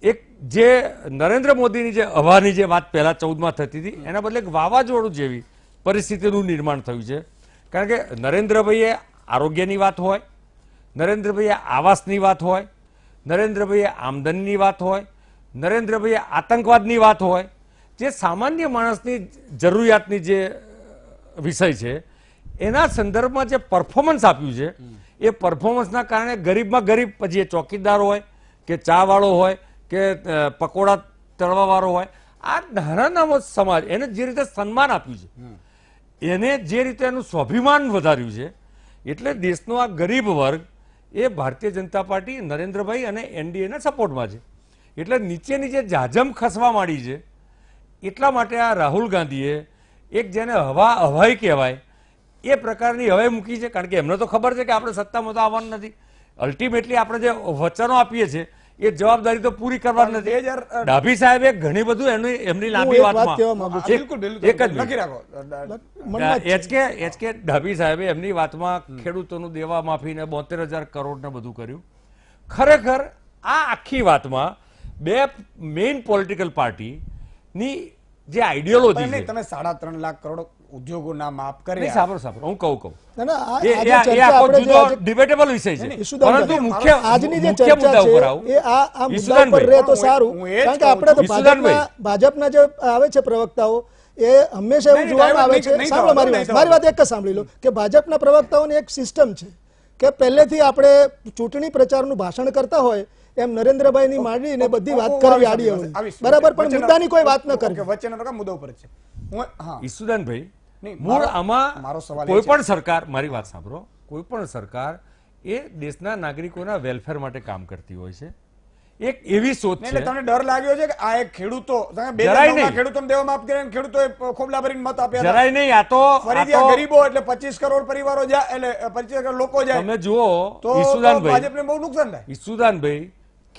એક જે નરેન્દ્ર મોદીની જે હવાની જે વાત પહેલા 14માં થતી હતી, એના બદલે એક વાવાઝોડું જેવી પરિસ્થિતિનું નિર્માણ થયું છે. કારણ કે નરેન્દ્રભાઈએ આરોગ્યની વાત હોય, નરેન્દ્રભાઈએ આવાસની વાત હોય, નરેન્દ્રભાઈએ આમદનીની વાત હોય, નરેન્દ્રભાઈએ આતંકવાદની વાત હોય, જે સામાન્ય માણસની જરૂરિયાતની જે વિષય છે એના સંદર્ભમાં જે પરફોર્મન્સ આપ્યું છે, એ પરફોર્મન્સના કારણે ગરીબમાં ગરીબ, પછી એ ચોકીદાર હોય કે ચા વાળો હોય કે પકોડા તળવા વાળો હોય, આ નાના નાનો સમાજ એને જે રીતે સન્માન આપ્યું છે, એને જે રીતે એનું સ્વાભિમાન વધાર્યું છે, એટલે દેશનો આ ગરીબ વર્ગ એ ભારતીય જનતા પાર્ટી, નરેન્દ્રભાઈ અને એનડીએના સપોર્ટમાં છે. એટલે નીચેની જે જાજમ ખસવા માંડી છે, એટલા માટે આ રાહુલ ગાંધીએ એક જેને હવાઈ કહેવાય એ પ્રકારની હવાઈ મૂકી છે. કારણ કે એમને તો ખબર છે કે આપણે સત્તામાં તો આવવાનું નથી, અલ્ટિમેટલી આપણે જે વચનો આપીએ છીએ એ જવાબદારી તો પૂરી કરવાની નથી. ડાભી સાહેબે ઘણી બધું એમની લાંબી વાતમાં HK ડાભી સાહેબે એમની વાતમાં ખેડૂતોનું દેવા માફી ને 72,000 કરોડ ને બધું કર્યું. ખરેખર આ આખી વાતમાં બે મેઇન પોલિટિકલ પાર્ટીની જે આઈડિયોલોજી છે, તમે 3.5 લાખ કરોડ ઉદ્યોગોના માફ કરે. સાંભળો, હું કહું ડિબેટેબલ વિષય છે, પરંતુ મુખ્ય મુદ્દા ઉપર આવું. ભાજપના જે આવે છે પ્રવક્તાઓ, એ હંમેશા એવું જોવામાં આવે છે, સાંભળો મારી વાત એક જ સાંભળી લો, કે ભાજપના પ્રવક્તાઓની એક સિસ્ટમ છે કે પહેલેથી આપણે ચૂંટણી પ્રચારનું ભાષણ કરતા હોય એમ નરેન્દ્રભાઈની માંડીને બધી વાત કરવી આડી હોય, બરાબર, પણ મુદ્દાની કોઈ વાત ન કરવી. વચ્ચેનો મુદ્દો પર છે. ઈસુદાનભાઈ, નહીં, મૂળ મારો આમાં સવાલ એ કોઈ છે. પણ સરકાર, મારી વાત સાંભળો, કોઈ પણ સરકાર એ દેશના નાગરિકોના વેલફેર માટે કામ કરતી હોય છે. એક એવી સોચ એટલે છે, તમને ડર લાગ્યો છે કે આ એક ખેડૂતો તમે જરાય 2009 નહીં. ખેડૂતોને દેવા માફ કરીને ખેડૂતોએ ખોબલા ભરીને મત આપ્યા હતા. જરાય નહીં. આ ફરીથી આ તો ગરીબો એટલે 25 કરોડ પરિવારો જાય, એટલે 25 કરોડ લોકો જાય તમે જુઓ તો ઈસુદાનભાઈ, ભાજપને બહુ નુકસાન થાય. ઈસુદાનભાઈ,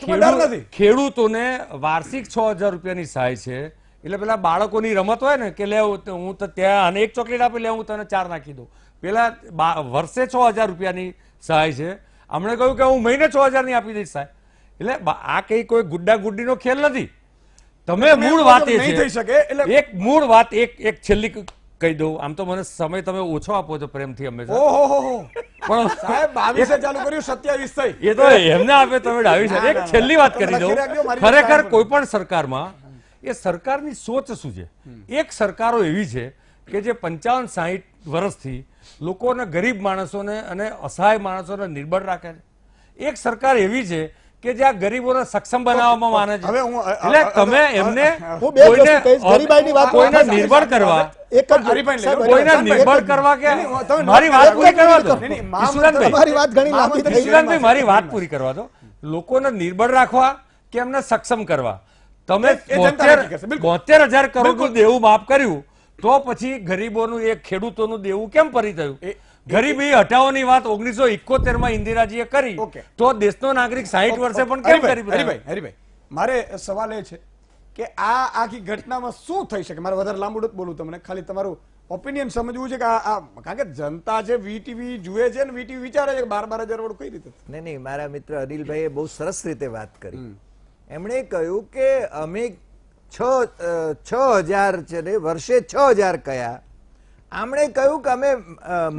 એમાં ડર નથી. ખેડૂતોને વાર્ષિક 6,000 રૂપિયાની સહાય છે. એટલે પેલા બાળકોની રમત હોય ને કે લે હું તો ત્યાં અને એક ચોકલેટ આપી લે હું તને 4 નાખી દઉં, પેલા વર્ષે 6,000 રૂપિયાની સહાય છે. હમણે કહ્યું કે હું મહિને 6,000 ની આપી દઈશ સહાય. એટલે આ કઈ કોઈ ગુड्डा ગુड्डीનો ખેલ નથી. તમે મૂળ વાત એ નહીં થઈ શકે. એટલે છે, એક મૂળ વાત એક છેલ્લી કહી દઉં. આમ તો મને સમય તમે ઓછો આપો છો પ્રેમથી હંમેશા, ઓહો પણ સાહેબ 22 ચાલુ કર્યું 27 થઈ. એ તો એમને આપે, તમે ડાવી છે. એક છેલ્લી વાત કરી દઉં. ખરેખર કોઈ પણ સરકારમાં એ સરકારની સોચ શું છે. એક સરકારો એવી છે કે જે 55-60 વર્ષથી લોકોને, ગરીબ માણસોને અને અસહાય માણસોને નિર્બળ રાખે છે. એક સરકાર એવી છે કે જે આ ગરીબોને સક્ષમ બનાવવામાં માને છે. હવે હું એટલે તમે એમને હું બે જ વસ્તુ કહીશ. ગરીબાઈની વાત કોઈને નિર્બળ કરવા, એક જ હરીભાઈ લઈ લો. સાહેબ, કોઈને હરીભાઈ, નિર્બળ એક જ કરવા કે નહીં, તમે મારી વાત પૂરી કરવા દો. નહીં, નહીં, ઈસુદાનભાઈ, તમારી વાત ઘણી લાંબી થઈ ગઈ. ઈસુદાનભાઈ, મારી વાત પૂરી કરવા દો. લોકોને નિર્બળ રાખવા કે એમને સક્ષમ કરવા. તમે એ જનતા નક્કી કરશે, બિલકુલ. 72,000 કરોડનું દેવું માફ કર્યું તો પછી ગરીબોનું, એ ખેડૂતોનું દેવું કેમ ફરી થયું? ગરીબી હટાવવાની વાત 1971 માં ઇન્દિરાજીએ કરી, ઓકે. તો દેશનો નાગરિક 60 વર્ષે પણ કેમ ગરીબ રહ્યો? હરીભાઈ, મારે સવાલ એ છે કે આ આખી ઘટનામાં શું થઈ શકે. મારે વધારે લાંબુ નથી બોલું, તમને ખાલી તમારું ઓપિનિયન સમજવું છે કે આ કારણ કે જનતા છે, વીટીવી જુએ છે ને વીટીવી વિચારે છે કે 12,000 વાળું કઈ રીતે. નહીં, મારા મિત્ર અનિલભાઈએ બહુ સરસ રીતે વાત કરી. એમણે કહ્યું કે અમે 6,000 છે ને વર્ષે 6,000 કયા, આમણે કહ્યું કે અમે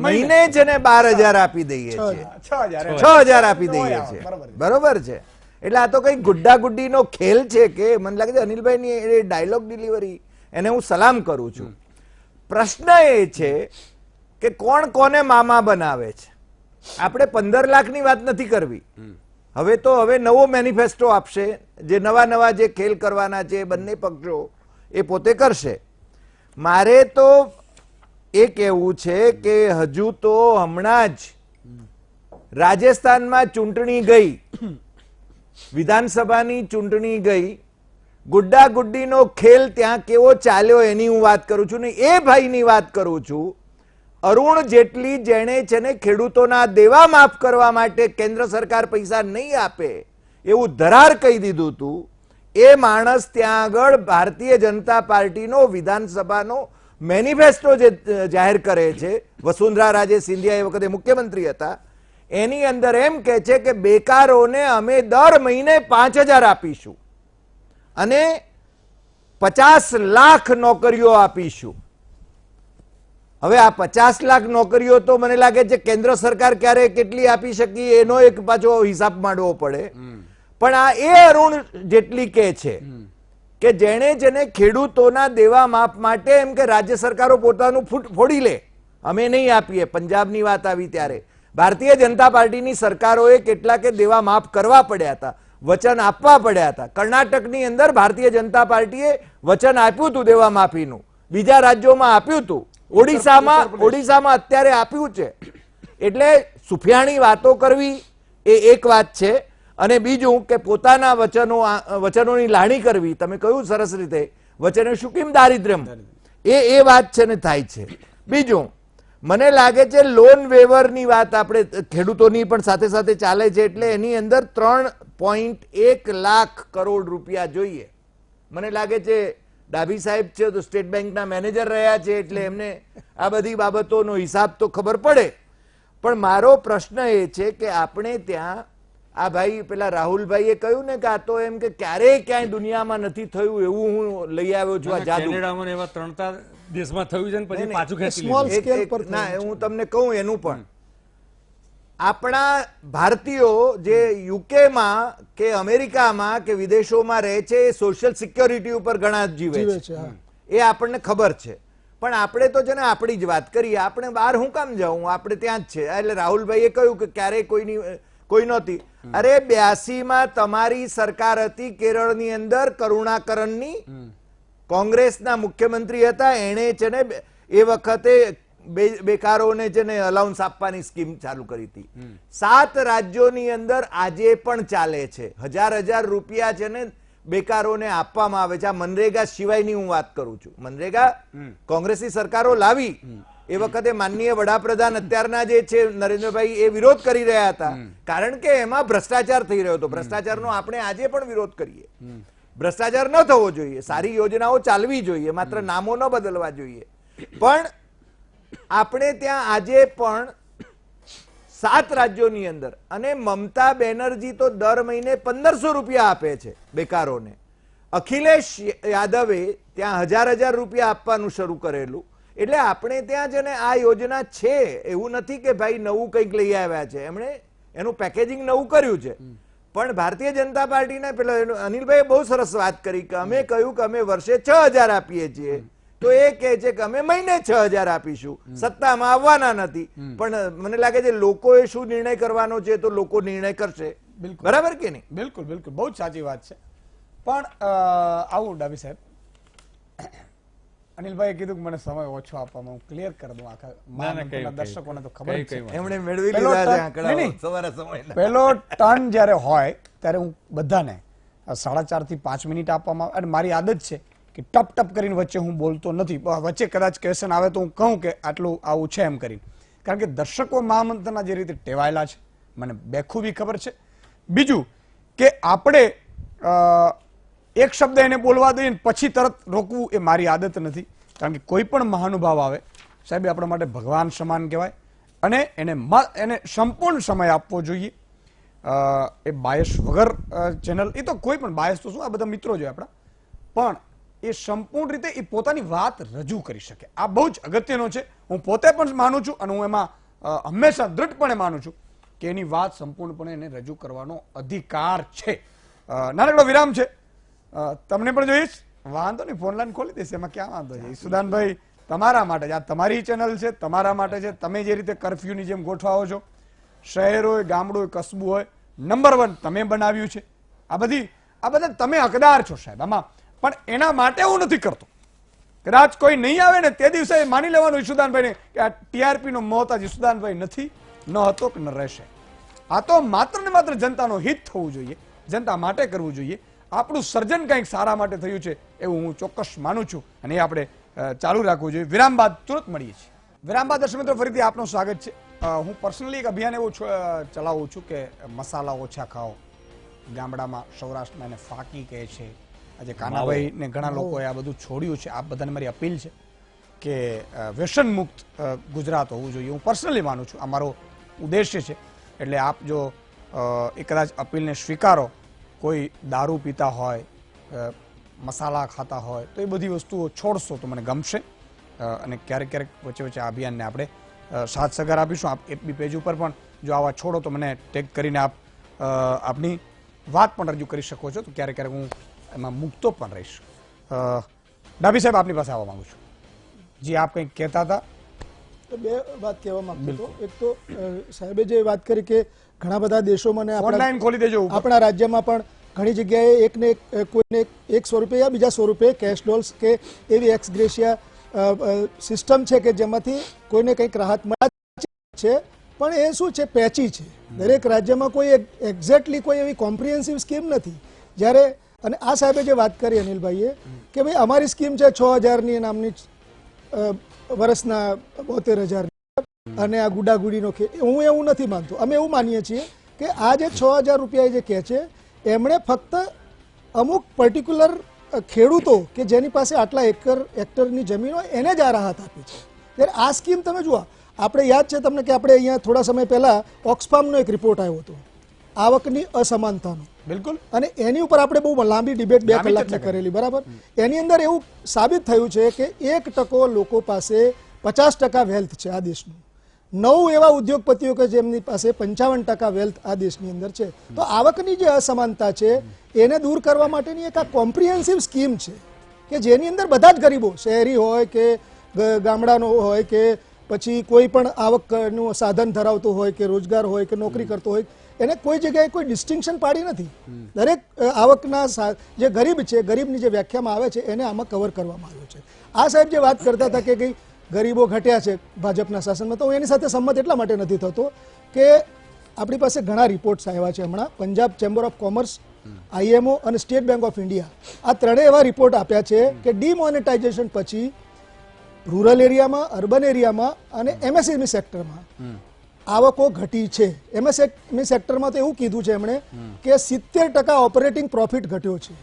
મહિને છે ને 12,000 આપી દઈએ છીએ, 6,000 6,000 આપી દઈએ બરાબર છીએ. છે. બરોબર છે. એટલે આ તો કઈ ગુड्डा ગુड्डीનો ખેલ છે કે મને લાગે છે અનિલભાઈની એ ડાયલોગ ડિલિવરી, એને હું સલામ કરું છું. પ્રશ્ન એ છે કે કોણ કોને મામા બનાવે છે. આપણે 15 લાખની વાત નથી કરવી. હવે નવો મેનિફેસ્ટો આપશે, જે નવા જે ખેલ કરવાના છે બંને પક્ષો એ પોતે કરશે. મારે તો એ કહેવું છે કે હજુ તો હમણાં જ રાજસ્થાનમાં ચૂંટણી ગઈ, વિધાનસભાની ચૂંટણી ગઈ, ગુड्डा ગુड्डीનો ખેલ ત્યાં કેવો ચાલ્યો એની હું વાત કરું છું ને એ ભાઈની વાત કરું છું. અરુણ જેટલી, જેણે છે ને ખેડૂતોના દેવા માફ કરવા માટે કેન્દ્ર સરકાર પૈસા નહીં આપે એવું ધરાર કહી દીધું હતું. એ માણસ ત્યાં આગળ ભારતીય જનતા પાર્ટીનો વિધાનસભાનો મેનિફેસ્ટો જે જાહેર કરે છે, વસુંધરા રાજે સિંધિયા એ વખતે મુખ્યમંત્રી હતા, એની અંદર એમ કે છે કે બેકારોને અમે દર મહિને 5,000 આપીશું અને 50 લાખ નોકરીઓ આપીશું. હવે આ 50 લાખ નોકરીઓ તો મને લાગે છે કેન્દ્ર સરકાર ક્યારે કેટલી આપી શકી એનો એક પાછો હિસાબ માંડવો પડે. પણ આ એ અરુણ જેટલી કે છે કે જેને ખેડૂતોના દેવા માફ માટે એમ કે રાજ્ય સરકારો પોતાનું ફૂટ ફોડી લે, અમે નહીં આપીએ. પંજાબની વાત આવી ત્યારે ભારતીય જનતા પાર્ટીની સરકારોએ કેટલાકે દેવા માફ કરવા પડ્યા હતા, વચન આપવા પડ્યા હતા. કર્ણાટકની અંદર ભારતીય જનતા પાર્ટીએ વચન આપ્યું હતું દેવા માફીનું, બીજા રાજ્યોમાં આપ્યું હતું, ઓડિશામાં અત્યારે આપ્યું છે. એટલે સુફિયાણી વાતો કરવી એ એક વાત છે, અને બીજું કે પોતાના વચનોની લાણી કરવી. તમે કહ્યું સરસ રીતે, વચને શું કેમ દારિદ્ર્યમ, એ વાત છે ને થાય છે. બીજું મને લાગે છે લોન વેવરની વાત આપણે ખેડૂતોની પણ સાથે સાથે ચાલે છે, એટલે એની અંદર 3.1 લાખ કરોડ રૂપિયા જોઈએ. મને લાગે છે ડાભી સાહેબ છે તો સ્ટેટ બેંકના મેનેજર રહ્યા છે, એટલે એમને આ બધી બાબતોનો હિસાબ તો ખબર પડે. પણ મારો પ્રશ્ન એ છે કે આપણે ત્યાં આ ભાઈ પેલા રાહુલભાઈએ કહ્યું ને કે આ તો એમ કે ક્યારેય ક્યાંય દુનિયામાં નથી થયું એવું હું લઈ આવ્યો છું આ જાદુ. કેનેડામાં એવા 3 દેશમાં થયું છે ને પછી પાછું ખેંચી સ્મોલ લીધું. સ્કેલ પર ના, હું તમને કહું એનું પણ આપણા ભારતીયો જે યુકેમાં કે અમેરિકામાં કે વિદેશોમાં રહે છે એ સોશિયલ સિક્યોરિટી ઉપર ઘણા જીવે જીવે છે, છે, હા. એ આપણને ખબર છે. પણ આપણે તો છે ને આપણી જ વાત કરીએ, આપણે બહાર હું કામ જાઉં, આપણે ત્યાં જ છે. એટલે રાહુલભાઈએ કહ્યું કે ક્યારેય કોઈ નહોતી. અરે 82 તમારી સરકાર હતી કેરળની અંદર, કરુણાકરનની, કોંગ્રેસના મુખ્યમંત્રી હતા, એણે છે ને એ વખતે બેકારોને છે ને અલાઉન્સ આપવાની સ્કીમ ચાલુ કરી હતી. 7 રાજ્યોની અંદર આજે પણ ચાલે છે. હજાર રૂપિયા છે ને બેકારોને આપવામાં આવે છે. આ મનરેગા સિવાયની હું વાત કરું છું. મનરેગા કોંગ્રેસની સરકારો લાવી, એ વખતે માનનીય વડાપ્રધાન અત્યારના જે છે નરેન્દ્રભાઈ, એ વિરોધ કરી રહ્યા હતા, કારણ કે એમાં ભ્રષ્ટાચાર થઈ રહ્યો હતો. ભ્રષ્ટાચારનો આપણે આજે પણ વિરોધ કરીએ. ભ્રષ્ટાચાર ન થવો જોઈએ, સારી યોજનાઓ ચાલવી જોઈએ, માત્ર નામો ન બદલવા જોઈએ. પણ આપણે ત્યાં આજે પણ 7 રાજ્યોની અંદર, અને મમતા બેનર્જી તો દર મહિને 1500 રૂપિયા આપે છે બેકારોને. અખિલેશ યાદવે ત્યાં હજાર રૂપિયા આપવાનું શરૂ કરેલું. એટલે આપણે ત્યાં છે ને આ યોજના છે, એવું નથી કે ભાઈ નવું કંઈક લઈ આવ્યા છે, એમણે એનું પેકેજિંગ નવું કર્યું છે. પણ ભારતીય જનતા પાર્ટીના પેલા અનિલભાઈએ બહુ સરસ વાત કરી કે અમે કહ્યું કે અમે વર્ષે 6000 આપીએ છીએ, તો એ કહે છે કે અમે મહિને 6000 આપીશું, સત્તામાં આવવાના નથી. પણ મને લાગે છે લોકોએ શું નિર્ણય કરવાનો છે તો લોકો નિર્ણય કરશે. બરાબર કે નહીં? બિલકુલ બિલકુલ, બહુ જ સાચી વાત છે. પણ આવું ડાભી સાહેબ, અનિલભાઈએ કીધું કે મને સમય ઓછો આપવામાં, હું ક્લિયર કરી દઉં આખા દર્શકોને તો ખબર છે. એમણે મેળવી લીધા છે આંકડાઓ સવારે સમય. પહેલો ટર્ન જ્યારે હોય ત્યારે હું બધાને 4.5 થી 5 મિનિટ આપવામાં આવે. અને મારી આદત છે કે ટપ ટપ કરીને વચ્ચે હું બોલતો નથી. વચ્ચે કદાચ ક્વેશ્ચન આવે તો હું કહું કે આટલું આવું છે એમ કરીને, કારણ કે દર્શકો મહામંત્રના જે રીતે ટેવાયેલા છે મને બેખૂબી ખબર છે. બીજું કે આપણે એક શબ્દ એને બોલવા દઈએ પછી તરત રોકવું એ મારી આદત નથી. કારણ કે કોઈ પણ મહાનુભાવ આવે સાહેબ, આપણા માટે ભગવાન સમાન કહેવાય, અને એને સંપૂર્ણ સમય આપવો જોઈએ. એ બાયસ વગર ચેનલ, એ તો કોઈ પણ બાયસ તો શું, આ બધા મિત્રો છે આપણા, પણ એ સંપૂર્ણ રીતે એ પોતાની વાત રજૂ કરી શકે. આ બહુ જ અગત્યનો છે. હું પોતે પણ માનું છું, અને હું એમાં હંમેશા દ્રઢપણે માનું છું કે એની વાત સંપૂર્ણપણે એને રજૂ કરવાનો અધિકાર છે. નાનકડો વિરામ છે, તમને પણ જોઈશ, વાંધો નહીં, ફોન લાઈન ખોલી દેશે, એમાં ક્યાં વાંધો છે. સુદાનભાઈ, તમારા માટે, આ તમારી ચેનલ છે, તમારા માટે છે. તમે જે રીતે કર્ફ્યુની જેમ ગોઠવાઓ છો, શહેર હોય, ગામડું હોય, કસ્બું હોય, નંબર 1 તમે બનાવ્યું છે. આ બધા તમે હકદાર છો સાહેબ આમાં. પણ એના માટે હું નથી કરતો. કદાચ કોઈ નહીં આવે ને તે દિવસે માની લેવાનું ઈશુદાનભાઈને કે આ ટીઆરપી નો મોહતાજ ઈશુદાનભાઈ નથી, ન હતો કે ન રહેશે. આ તો માત્ર ને માત્ર જનતાનો હિત થવું જોઈએ, જનતા માટે કરવું જોઈએ. આપણું સર્જન કંઈક સારા માટે થયું છે એવું હું ચોક્કસ માનું છું, અને એ આપણે ચાલુ રાખવું જોઈએ. વિરામ બાદ તુરંત મળીએ છીએ. વિરામ બાદ દર્શક મિત્રો ફરીથી આપનું સ્વાગત છે. હું પર્સનલી એક અભિયાન એવું ચલાવું છું કે મસાલા ઓછા ખાઓ. ગામડામાં સૌરાષ્ટ્રમાં એને ફાકી કહે છે. આજે કાનાભાઈ ને ઘણા લોકોએ આ બધું છોડ્યું છે. આપ બધાને મારી અપીલ છે કે વ્યસન મુક્ત ગુજરાત હોવું જોઈએ. હું પર્સનલી માનું છું, આ મારો ઉદ્દેશ્ય છે. એટલે આપ જો એ કદાચ અપીલને સ્વીકારો, કોઈ દારૂ પીતા હોય, મસાલા ખાતા હોય, તો એ બધી વસ્તુઓ છોડશો તો મને ગમશે. અને ક્યારેક ક્યારેક વચ્ચે આ અભિયાનને આપણે સાથ સહકાર આપીશું. આપ એફબી પેજ ઉપર પણ જો આવા છોડો તો મને ટેગ કરીને આપ આપની વાત પણ રજૂ કરી શકો છો. તો ક્યારેક ક્યારેક હું એમાં મુક્તો પણ રહીશ. ડાભી સાહેબ, આપની પાસે આવવા માંગુ છું. જી, આપ કંઈક કહેતા હતા. તો બે વાત કહેવા માંગતો હતો. એક તો સાહેબે જે વાત કરી કે ઘણા બધા દેશોમાં ઓનલાઈન ખોલી દેજો, આપણા રાજ્યમાં પણ ઘણી જગ્યાએ એકને કોઈને 100 રૂપિયા બીજા 100 રૂપિયા કેશ ડોલ્સ કે એવી એક્સ ગ્રેશિયા સિસ્ટમ છે કે જેમાંથી કોઈને કંઈક રાહત મળે છે. પણ એ શું છે, પેચી છે. દરેક રાજ્યમાં કોઈ એક્ઝેક્ટલી કોઈ એવી કોમ્પ્રિહેન્સિવ સ્કીમ નથી. જ્યારે અને આ સાહેબે જે વાત કરી અનિલભાઈએ કે ભાઈ અમારી સ્કીમ છે 6000ની નામની વર્ષના 72000 અને આ ગુડાગુડીનો હું એવું નથી માનતો. અમે એવું માનીએ છીએ કે આ જે 6000 રૂપિયા જે કહે છે એમણે ફક્ત અમુક પર્ટિક્યુલર ખેડૂતો કે જેની પાસે આટલા હેક્ટરની જમીન હોય એને જ આ રાહત આપી છે. ત્યારે આ સ્કીમ તમે જુઓ, આપણે યાદ છે તમને કે આપણે અહીંયા થોડા સમય પહેલા ઓક્સફાર્મનો એક રિપોર્ટ આવ્યો હતો આવકની અસમાનતાનો. બિલકુલ. અને એની ઉપર આપણે બહુ લાંબી ડિબેટ 2 કલાકની કરેલી, બરાબર. એની અંદર એવું સાબિત થયું છે કે 1% લોકો પાસે 50% વેલ્થ છે આ દેશનું. 9 એવા ઉદ્યોગપતિઓ કે જેમની પાસે 55% વેલ્થ આ દેશની અંદર છે. તો આવકની જે અસમાનતા છે એને દૂર કરવા માટેની એક આ કોમ્પ્રિહેન્સિવ સ્કીમ છે કે જેની અંદર બધા જ ગરીબો, શહેરી હોય કે ગામડાનો હોય કે પછી કોઈ પણ આવકનું સાધન ધરાવતો હોય કે રોજગાર હોય કે નોકરી કરતો હોય, એને કોઈ જગ્યાએ કોઈ ડિસ્ટિંક્શન પાડી નથી. દરેક આવકના જે ગરીબ છે, ગરીબની જે વ્યાખ્યામાં આવે છે એને આમાં કવર કરવામાં આવ્યો છે. આ સાહેબ જે વાત કરતા હતા કે ગરીબો ઘટ્યા છે ભાજપના શાસનમાં, તો હું એની સાથે સંમત એટલા માટે નથી થતો કે આપણી પાસે ઘણા રિપોર્ટ્સ આવ્યા છે હમણાં. Punjab chamber of commerce, IMO અને સ્ટેટ બેંક ઓફ ઇન્ડિયા આ ત્રણેય એવા રિપોર્ટ આપ્યા છે કે ડિમોનેટાઇઝેશન પછી રૂરલ એરિયામાં, અર્બન એરિયામાં અને MSME સેક્ટરમાં આવકો ઘટી છે. MSME સેક્ટરમાં તો એવું કીધું છે એમણે કે 70% ઓપરેટિંગ પ્રોફિટ ઘટ્યો છે.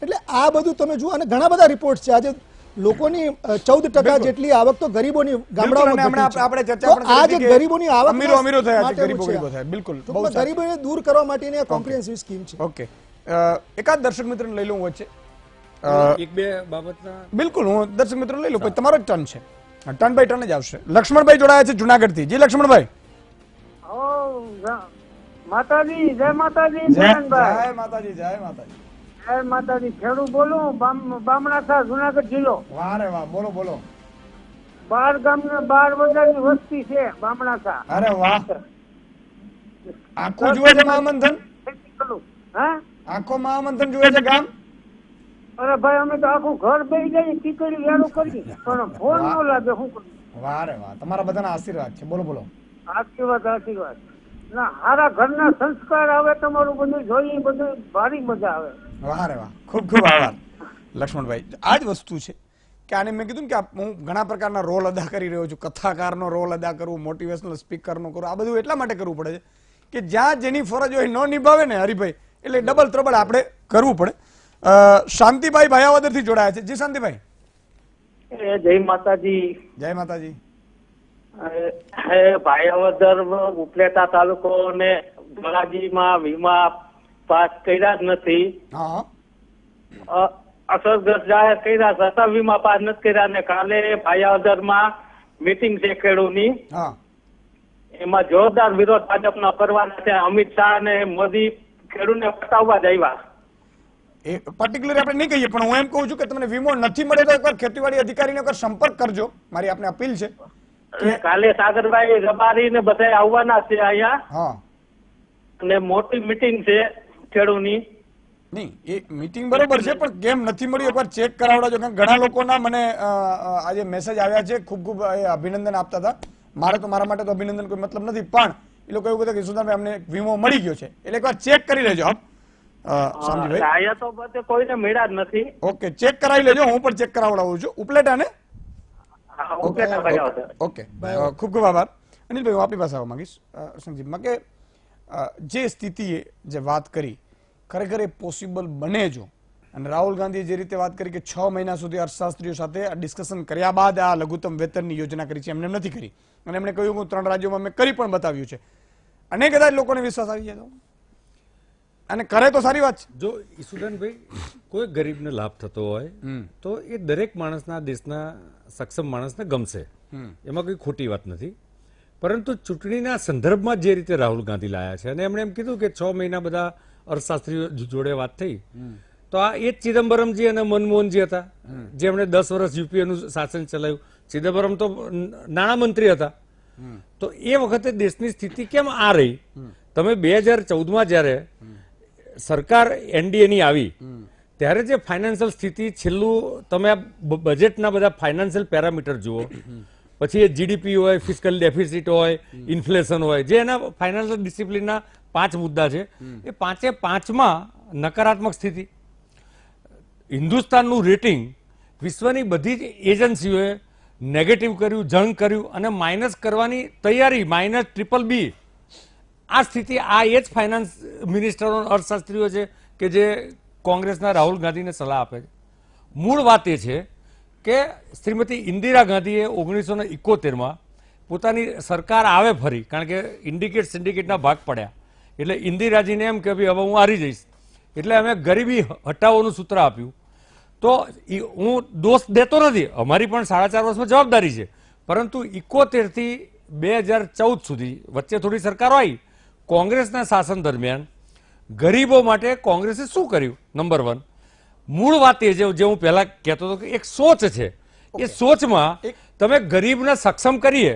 એટલે આ બધું તમે જુઓ, અને ઘણા બધા રિપોર્ટ છે. આજે લોકોની 14% જેટલી આવક તો ગરીબોની ગામડાઓમાં આપણે ચર્ચા તો પણ આ કરી જે હતી કે ગરીબોની આવક અમીરો થયા છે, ગરીબો થયા. બિલકુલ, બહુ ટૂંકમાં સારું. ગરીબોને દૂર કરવા માટેની આ કોમ્પ્રિહેન્સિવ સ્કીમ છે. ઓકે, એકાદ દર્શક મિત્રને લઈ લઉં વચ્ચે. એક બે બાબતના બિલકુલ, હું દર્શક મિત્રો લઈ લઉં. પછી તમારો જ ટર્ન છે, ટર્ન બાય ટર્ન જ આવશે. લક્ષ્મણભાઈ જોડાયા છે જુનાગઢ થી. જી લક્ષ્મણભાઈ. માતાજી, જય માતાજી. જય જયંતભાઈ, માતાજી, જય માતાજી. જય માતાજી. ખેડૂત બોલું, બામણાસા, જુનાગઢ જિલ્લો. વાહ રે વાહ, બોલો બોલો. 12 ગામના 12 બજારની વસ્તી છે બામણાસા. અરે વાહ, આખું જુએ છે મહામંથન? ખેતી કરું. હા, આખો મહામંથન જુએ છે ગામ? અરે ભાઈ, અમે તો આખું ઘર બેસી જઈએ, ટીકડી વેરું કરી, પણ ફોન ન લાગે. શું કરું? વાહ રે વાહ, તમારા બધાના આશીર્વાદ છે. બોલો બોલો. આશીર્વાદ, આશીર્વાદ. ના, હારા ઘરના સંસ્કાર આવે, તમારું બધું જોઈએ, બધું ભારી મજા આવે. વાહ રે વાહ, ખૂબ ખૂબ આભાર લક્ષ્મણભાઈ. આ જ વસ્તુ છે કે આને મેં કીધું ને કે હું ઘણા પ્રકારના રોલ અદા કરી રહ્યો છું. કથાકારનો રોલ અદા કરવું, મોટિવેશનલ સ્પીકરનો કરવું, આ બધું એટલા માટે કરવું પડે છે કે જ્યાં જેની ફરજ હોય ન નિભાવે ને હરિભાઈ, એટલે ડબલ ત્રબલ આપણે કરવું પડે. શાંતિભાઈ ભાયાવદર થી જોડાયા છે. જી શાંતિભાઈ. જય માતાજી. જય માતાજી. ભાયાવદર ઉપલેટા તાલુકો ને ધોરાજીમાં વીમા પાસ કર્યા જ નથી. હા, અસરગ્રસ્ત જાહેર કર્યા છતાં વીમા પાસ નથી કર્યા. ને કાલે ભાયાવદરમાં મીટિંગ છે ખેડૂતની, હા, એમાં જોરદાર વિરોધ ભાજપના કરવાના છે. અમિત શાહ અને મોદી ખેડૂતને પટાવવા જ આવ્યા. એ પર્ટિક્યુલર આપણે નહીં કહીએ, પણ હું એમ કહું છું કે તમને વીમો નથી મળે તો એકવાર ખેતીવાડી અધિકારીને એકવાર સંપર્ક કરજો. મારી આપને અપીલ છે. કાલે સાગરભાઈ રબારી ને બધા આવવાના છે અહીંયા, હા, અને મોટી મીટિંગ છે ખેડૂતની. નહીં, એ મીટિંગ બરોબર છે, પણ કેમ નથી મળ્યું એકવાર ચેક કરાવડાજો. કારણ કે ઘણા લોકોના મને આજે મેસેજ આવ્યા છે, ખૂબ ખૂબ અભિનંદન આપતા હતા. મારે તો મારા માટે તો અભિનંદન કોઈ મતલબ નથી, પણ એ લોકો એવું કહેતા કે સુધારભાઈ અમને વીમો મળી ગયો છે, એટલે એકવાર ચેક કરી લેજો. આપ શામજીભાઈ, અહીંયા તો બધે કોઈને મળ્યા જ નથી. ઓકે, ચેક કરાવી લેજો. હું પણ ચેક કરાવડાવું છું. ઉપલેટા ને? ઉપલેટા ભાયાવદર. ઓકે, ખૂબ ખૂબ આભાર. અનિલભાઈ, હું આપની પાસે આવવા માંગીશ સંજીવમાં કે જે સ્થિતિએ જે વાત કરી, ખરેખર એ પોસિબલ બને જો. અને રાહુલ ગાંધીએ જે રીતે વાત કરી કે 6 મહિના સુધી અર્થશાસ્ત્રીઓ સાથે ડિસ્કશન કર્યા બાદ આ લઘુત્તમ વેતનની યોજના કરી છે, એમને નથી કરી. અને એમણે કહ્યું કે 3 રાજ્યોમાં મેં કરી પણ બતાવ્યું છે. અને કદાચ લોકોને વિશ્વાસ આવી જાય તો, અને કરે તો સારી વાત છે. જો ઈસુદાનભાઈ, કોઈ ગરીબને લાભ થતો હોય તો એ દરેક માણસના, દેશના સક્ષમ માણસને ગમશે, એમાં કોઈ ખોટી વાત નથી. પરંતુ ચૂંટણીના સંદર્ભમાં જે રીતે રાહુલ ગાંધી લાયા છે, અને એમણે એમ કીધું કે 6 મહિના બધા અર્થશાસ્ત્રીઓ જોડે વાત થઈ, તો આ એ જ ચિદમ્બરમજી અને મનમોહનજી હતા જેમણે 10 વર્ષ યુપીએનું શાસન ચલાવ્યું. ચિદમ્બરમ તો નાણામંત્રી હતા. તો એ વખતે દેશની સ્થિતિ કેમ આ રહી? તમે 2014માં જ્યારે સરકાર એનડીએની આવી ત્યારે જે ફાઇનાન્શિયલ સ્થિતિ, છેલ્લું તમે બજેટના બધા ફાઇનાન્શિયલ પેરામીટર જુઓ, પછી એ જીડીપી હોય, ફિસ્કલ ડેફિસિટ હોય, ઇન્ફ્લેશન હોય, જે એના ફાઇનાન્શિયલ ડિસિપ્લિનના 5 મુદ્દા છે, એ 5માં નકારાત્મક સ્થિતિ. હિન્દુસ્તાનનું રેટિંગ વિશ્વની બધી જ એજન્સીઓએ નેગેટિવ કર્યું, જંગ કર્યું, અને માઇનસ કરવાની તૈયારી, -BBB. આ સ્થિતિ આ એ જ ફાઇનાન્સ મિનિસ્ટરો, અર્થશાસ્ત્રીઓ છે કે જે કોંગ્રેસના રાહુલ ગાંધીને સલાહ આપે છે. મૂળ વાત એ છે કે શ્રીમતી ઇન્દિરા ગાંધીએ 1971માં પોતાની સરકાર આવે ફરી, કારણ કે ઇન્ડિકેટ સિન્ડિકેટના ભાગ પડ્યા, એટલે ઇન્દિરાજીને એમ કે ભાઈ હવે હું હારી જઈશ, એટલે અમે ગરીબી હટાવવાનું સૂત્ર આપ્યું. તો હું દોષ દેતો નથી, અમારી પણ 4.5 વર્ષમાં જવાબદારી છે, પરંતુ 71 થી 2014 સુધી વચ્ચે થોડી સરકારો આવી. કોંગ્રેસના શાસન દરમિયાન ગરીબો માટે કોંગ્રેસે શું કર્યું? નંબર 1, મૂળ વાત એ છે જે હું પહેલા કહેતો હતો કે એક સોચ છે એ સોચમાં તમે ગરીબને સક્ષમ કરીએ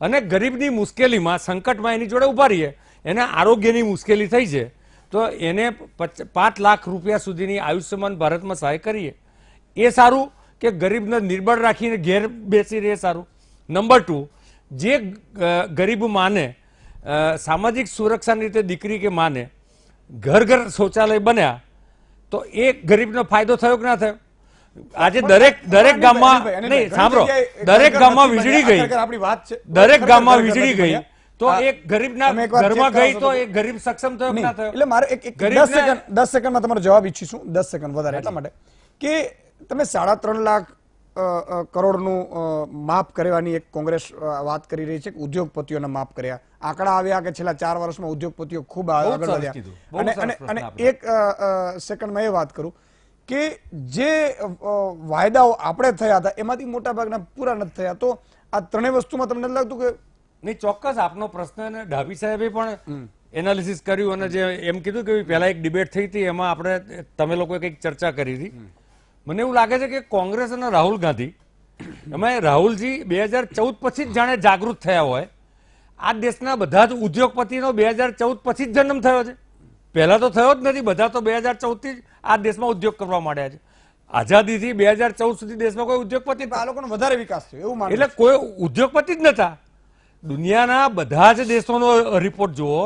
અને ગરીબની મુશ્કેલીમાં સંકટમાં એની જોડે ઉભા રહીએ, એને આરોગ્યની મુશ્કેલી થઈ છે તો એને 5 લાખ રૂપિયા સુધીની આયુષ્યમાન ભારતમાં સહાય કરીએ, એ સારું કે ગરીબને નિર્બળ રાખીને ઘેર બેસી રહે સારું? નંબર 2, જે ગરીબ માને સામાજિક સુરક્ષાની રીતે દીકરી કે માને ઘર ઘર શૌચાલય બન્યા તો એ ગરીબનો ફાયદો થયો કે ના થયો? આજે દરેક ગામમાં નહીં, સાંભળો, દરેક ગામમાં વીજળી ગઈ, આપણી વાત છે, દરેક ગામમાં વીજળી ગઈ તો એક ગરીબના ઘરમાં ગઈ તો એક ગરીબ સક્ષમ થયો કે ના થયો? એટલે મારે એક 10 સેકન્ડમાં તમારો જવાબ ઈચ્છીશું, 10 સેકન્ડ વધારે એટલા માટે કે તમે 3.5 લાખ કરોડનું માફ કરવાની એક કોંગ્રેસ વાત કરી રહી છે કે ઉદ્યોગપતિઓને માફ કર્યા, આંકડા આવ્યા કે છેલ્લા 4 વર્ષમાં ઉદ્યોગપતિઓ ખૂબ આગળ વધ્યા, અને એક સેકન્ડમાં એ વાત કરું કે જે વાયદાઓ આપણે થયા હતા એમાંથી મોટા ભાગના પૂરા નથી થયા, તો આ ત્રણેય વસ્તુમાં તમને લાગતું કે નહીં? ચોક્કસ આપનો પ્રશ્ન, અને ડાભી સાહેબે પણ એનાલિસિસ કર્યું અને જે એમ કીધું કે પહેલા એક ડિબેટ થઈ હતી એમાં આપણે તમે લોકોએ કંઈક ચર્ચા કરી હતી. મને એવું લાગે છે કે કોંગ્રેસ અને રાહુલ ગાંધી, એમાં રાહુલજી 2014 પછી જ જાણે જાગૃત થયા હોય. આ દેશના બધા જ ઉદ્યોગપતિનો 2014 પછી જ જન્મ થયો છે, પહેલા તો થયો જ નથી. બધા તો 2014 થી જ આ દેશમાં ઉદ્યોગ કરવા માંડ્યા છે. આઝાદીથી 2014 સુધી દેશમાં કોઈ ઉદ્યોગપતિ, આ લોકોનો વધારે વિકાસ થયો એવું માને, એટલે કોઈ ઉદ્યોગપતિ જ નતા. દુનિયાના બધા જ દેશોનો રિપોર્ટ જુઓ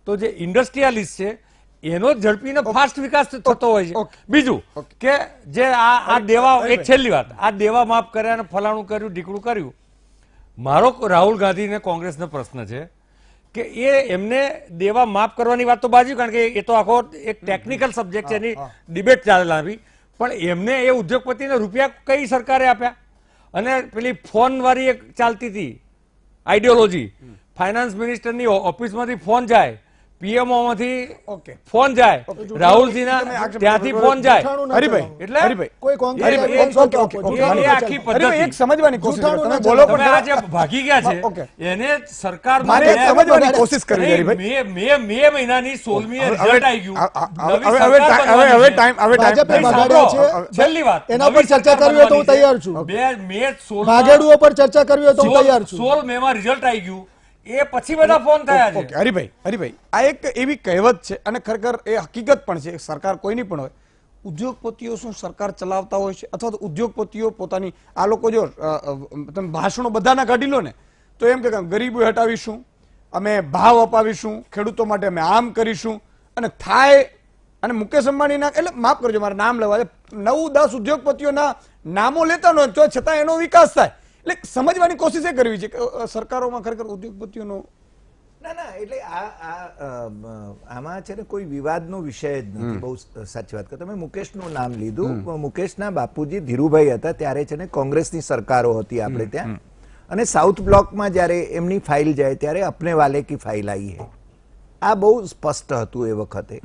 તો જે ઇન્ડસ્ટ્રીયાલિસ્ટ છે એનો ઝડપીને ફાસ્ટ વિકાસ થતો હોય છે. બીજું કે જે આ દેવા, એક છેલ્લી વાત, આ દેવા માફ કર્યા અને ફલાણું કર્યું ઢીકડું કર્યું. મારો રાહુલ ગાંધી ને કોંગ્રેસનો પ્રશ્ન છે કે એમને દેવા માફ કરવાની વાત તો બાજુ, કારણ કે એ તો આખો એક ટેકનિકલ સબ્જેક્ટ છે, એની ડિબેટ ચાલવી, પણ એમને એ ઉદ્યોગપતિને રૂપિયા કઈ સરકારે આપ્યા? અને પેલી ફોન વાળી એક ચાલતી હતી આઈડિયોલોજી, ફાઇનાન્સ મિનિસ્ટરની ઓફિસમાંથી ફોન જાય, પીએમઓ માંથી ફોન જાય, રાહુલજીના ત્યાંથી ફોન જાય. હરિભાઈ, એટલે કોઈ આખી પદ્ધતિ એક સમજવાની કોશિશ કરો, તમે બોલો તમે પણ આ જે ભાગી ગયા છે એને સરકાર મારે એક સમજવાની કોશિશ કરવી હરિભાઈ. મે મહિનાની 16મી રિઝલ્ટ આવી ગયું. હવે ભાજપે ટાઈમ ભગાડ્યા છે. છેલ્લી વાત, એના પર ચર્ચા કરવી હોય તો હું તૈયાર છું. મે 16 ભાગેડુઓ પર ચર્ચા કરવી હોય તો હું તૈયાર છું. 16 મે માં રિઝલ્ટ આવી ગયું, એ પછી બધા ફોન થયા છે. હરિભાઈ, આ એક એવી કહેવત છે અને ખરેખર એ હકીકત પણ છે. સરકાર કોઈની પણ હોય, ઉદ્યોગપતિઓ શું સરકાર ચલાવતા હોય છે અથવા તો ઉદ્યોગપતિઓ પોતાની, આ લોકો જો તમે ભાષણો બધાના કાઢી લો ને તો એમ કે ગરીબો હટાવીશું, અમે ભાવ અપાવીશું, ખેડૂતો માટે અમે આમ કરીશું, અને થાય અને મુકેશ અંબાણીના, એટલે માફ કરજો મારે નામ લેવા, 9-10 ઉદ્યોગપતિઓના નામો લેતા ન હોય તો છતાં એનો વિકાસ થાય. એટલે સમજવાની કોશિશ એ કરવી છે કે સરકારોમાં ખરેખર ઉદ્યોગપતિઓનો ના એટલે આમાં છે ને કોઈ વિવાદનો વિષય જ નથી. બહુ સાચી વાત. તમે મુકેશનું નામ લીધું, મુકેશના બાપુજી ધીરુભાઈ હતા ત્યારે છે ને કોંગ્રેસની સરકારો હતી આપણે ત્યાં, અને સાઉથ બ્લોકમાં જ્યારે એમની ફાઇલ જાય ત્યારે અપને વાલે કી ફાઇલ આવી હે, આ બહુ સ્પષ્ટ હતું એ વખતે.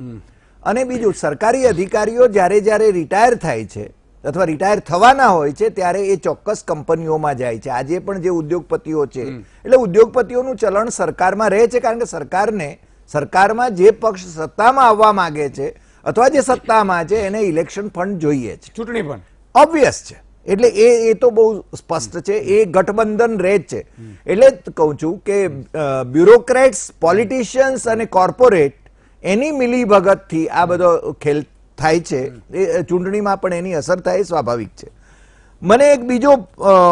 અને બીજું, સરકારી અધિકારીઓ જ્યારે જ્યારે રિટાયર થાય છે અથવા રિટાયર થવાના હોય છે ત્યારે એ ચોક્કસ કંપનીઓમાં જાય છે. આજે પણ જે ઉદ્યોગપતિઓ છે, એટલે ઉદ્યોગપતિઓનું ચલણ સરકારમાં રહે છે, કારણ કે સરકારમાં જે પક્ષ સત્તામાં આવવા માંગે છે અથવા જે સત્તામાં છે એને ઇલેક્શન ફંડ જોઈએ છે, ચૂંટણી પણ ઓબ્વિયસ છે. એટલે એ તો બહુ સ્પષ્ટ છે, એ ગઠબંધન રહે જ છે. એટલે કહું છું કે બ્યુરોક્રેટ્સ, પોલિટિશિયન્સ અને કોર્પોરેટ એની મિલીભગતથી આ બધો ખેલ થાય છે. એ ચૂંટણીમાં પણ એની અસર થાય, સ્વાભાવિક છે. મને એક બીજો